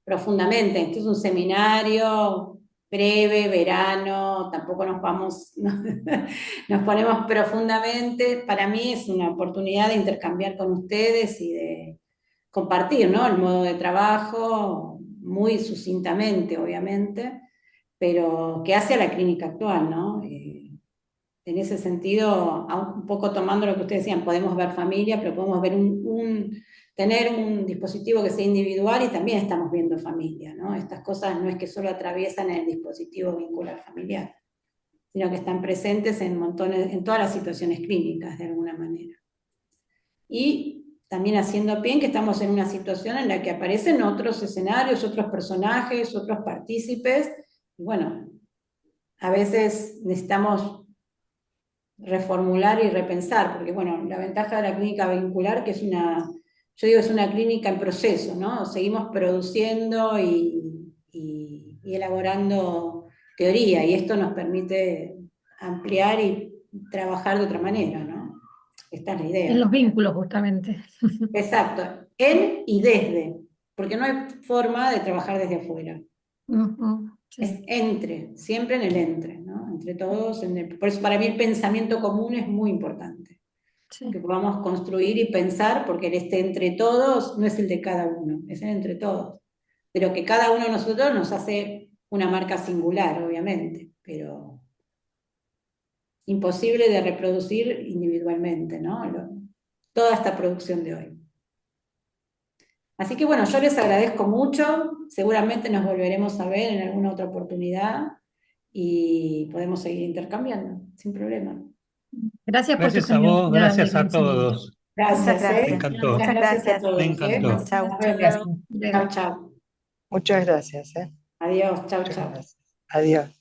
profundamente. Esto es un seminario breve, verano, tampoco nos vamos, nos ponemos profundamente. Para mí es una oportunidad de intercambiar con ustedes y de compartir, ¿no? El modo de trabajo, muy sucintamente, obviamente, pero que hace a la clínica actual, ¿no? En ese sentido, un poco tomando lo que ustedes decían, podemos ver familia, pero podemos ver tener un dispositivo que sea individual y también estamos viendo familia, ¿no? Estas cosas no es que solo atraviesan el dispositivo vincular familiar, sino que están presentes en montones, en todas las situaciones clínicas de alguna manera. Y también haciendo pie en que estamos en una situación en la que aparecen otros escenarios, otros personajes, otros partícipes, y bueno, a veces necesitamos reformular y repensar, porque bueno, la ventaja de la clínica vincular, que es yo digo, es una clínica en proceso, ¿no? Seguimos produciendo y y elaborando teoría, y esto nos permite ampliar y trabajar de otra manera, ¿no? Esta es la idea. En los vínculos, justamente. Exacto, en y desde, porque no hay forma de trabajar desde afuera. Sí. Es entre, siempre en el entre, ¿no? Entre todos. Por eso para mí el pensamiento común es muy importante. Sí. Que podamos construir y pensar, porque el entre todos no es el de cada uno, es el entre todos. Pero que cada uno de nosotros nos hace una marca singular, obviamente, pero imposible de reproducir individualmente, ¿no? Toda esta producción de hoy. Así que bueno, yo les agradezco mucho, seguramente nos volveremos a ver en alguna otra oportunidad y podemos seguir intercambiando, sin problema. Gracias por tu Gracias a vos, generosidad gracias de a conocimiento. todos. Gracias, Muchas gracias. Me encantó. Muchas gracias a todos. Me encantó. Chau. Nos vemos. Chao, chao. Muchas gracias. Adiós, chao, Muchas chao. gracias. Adiós.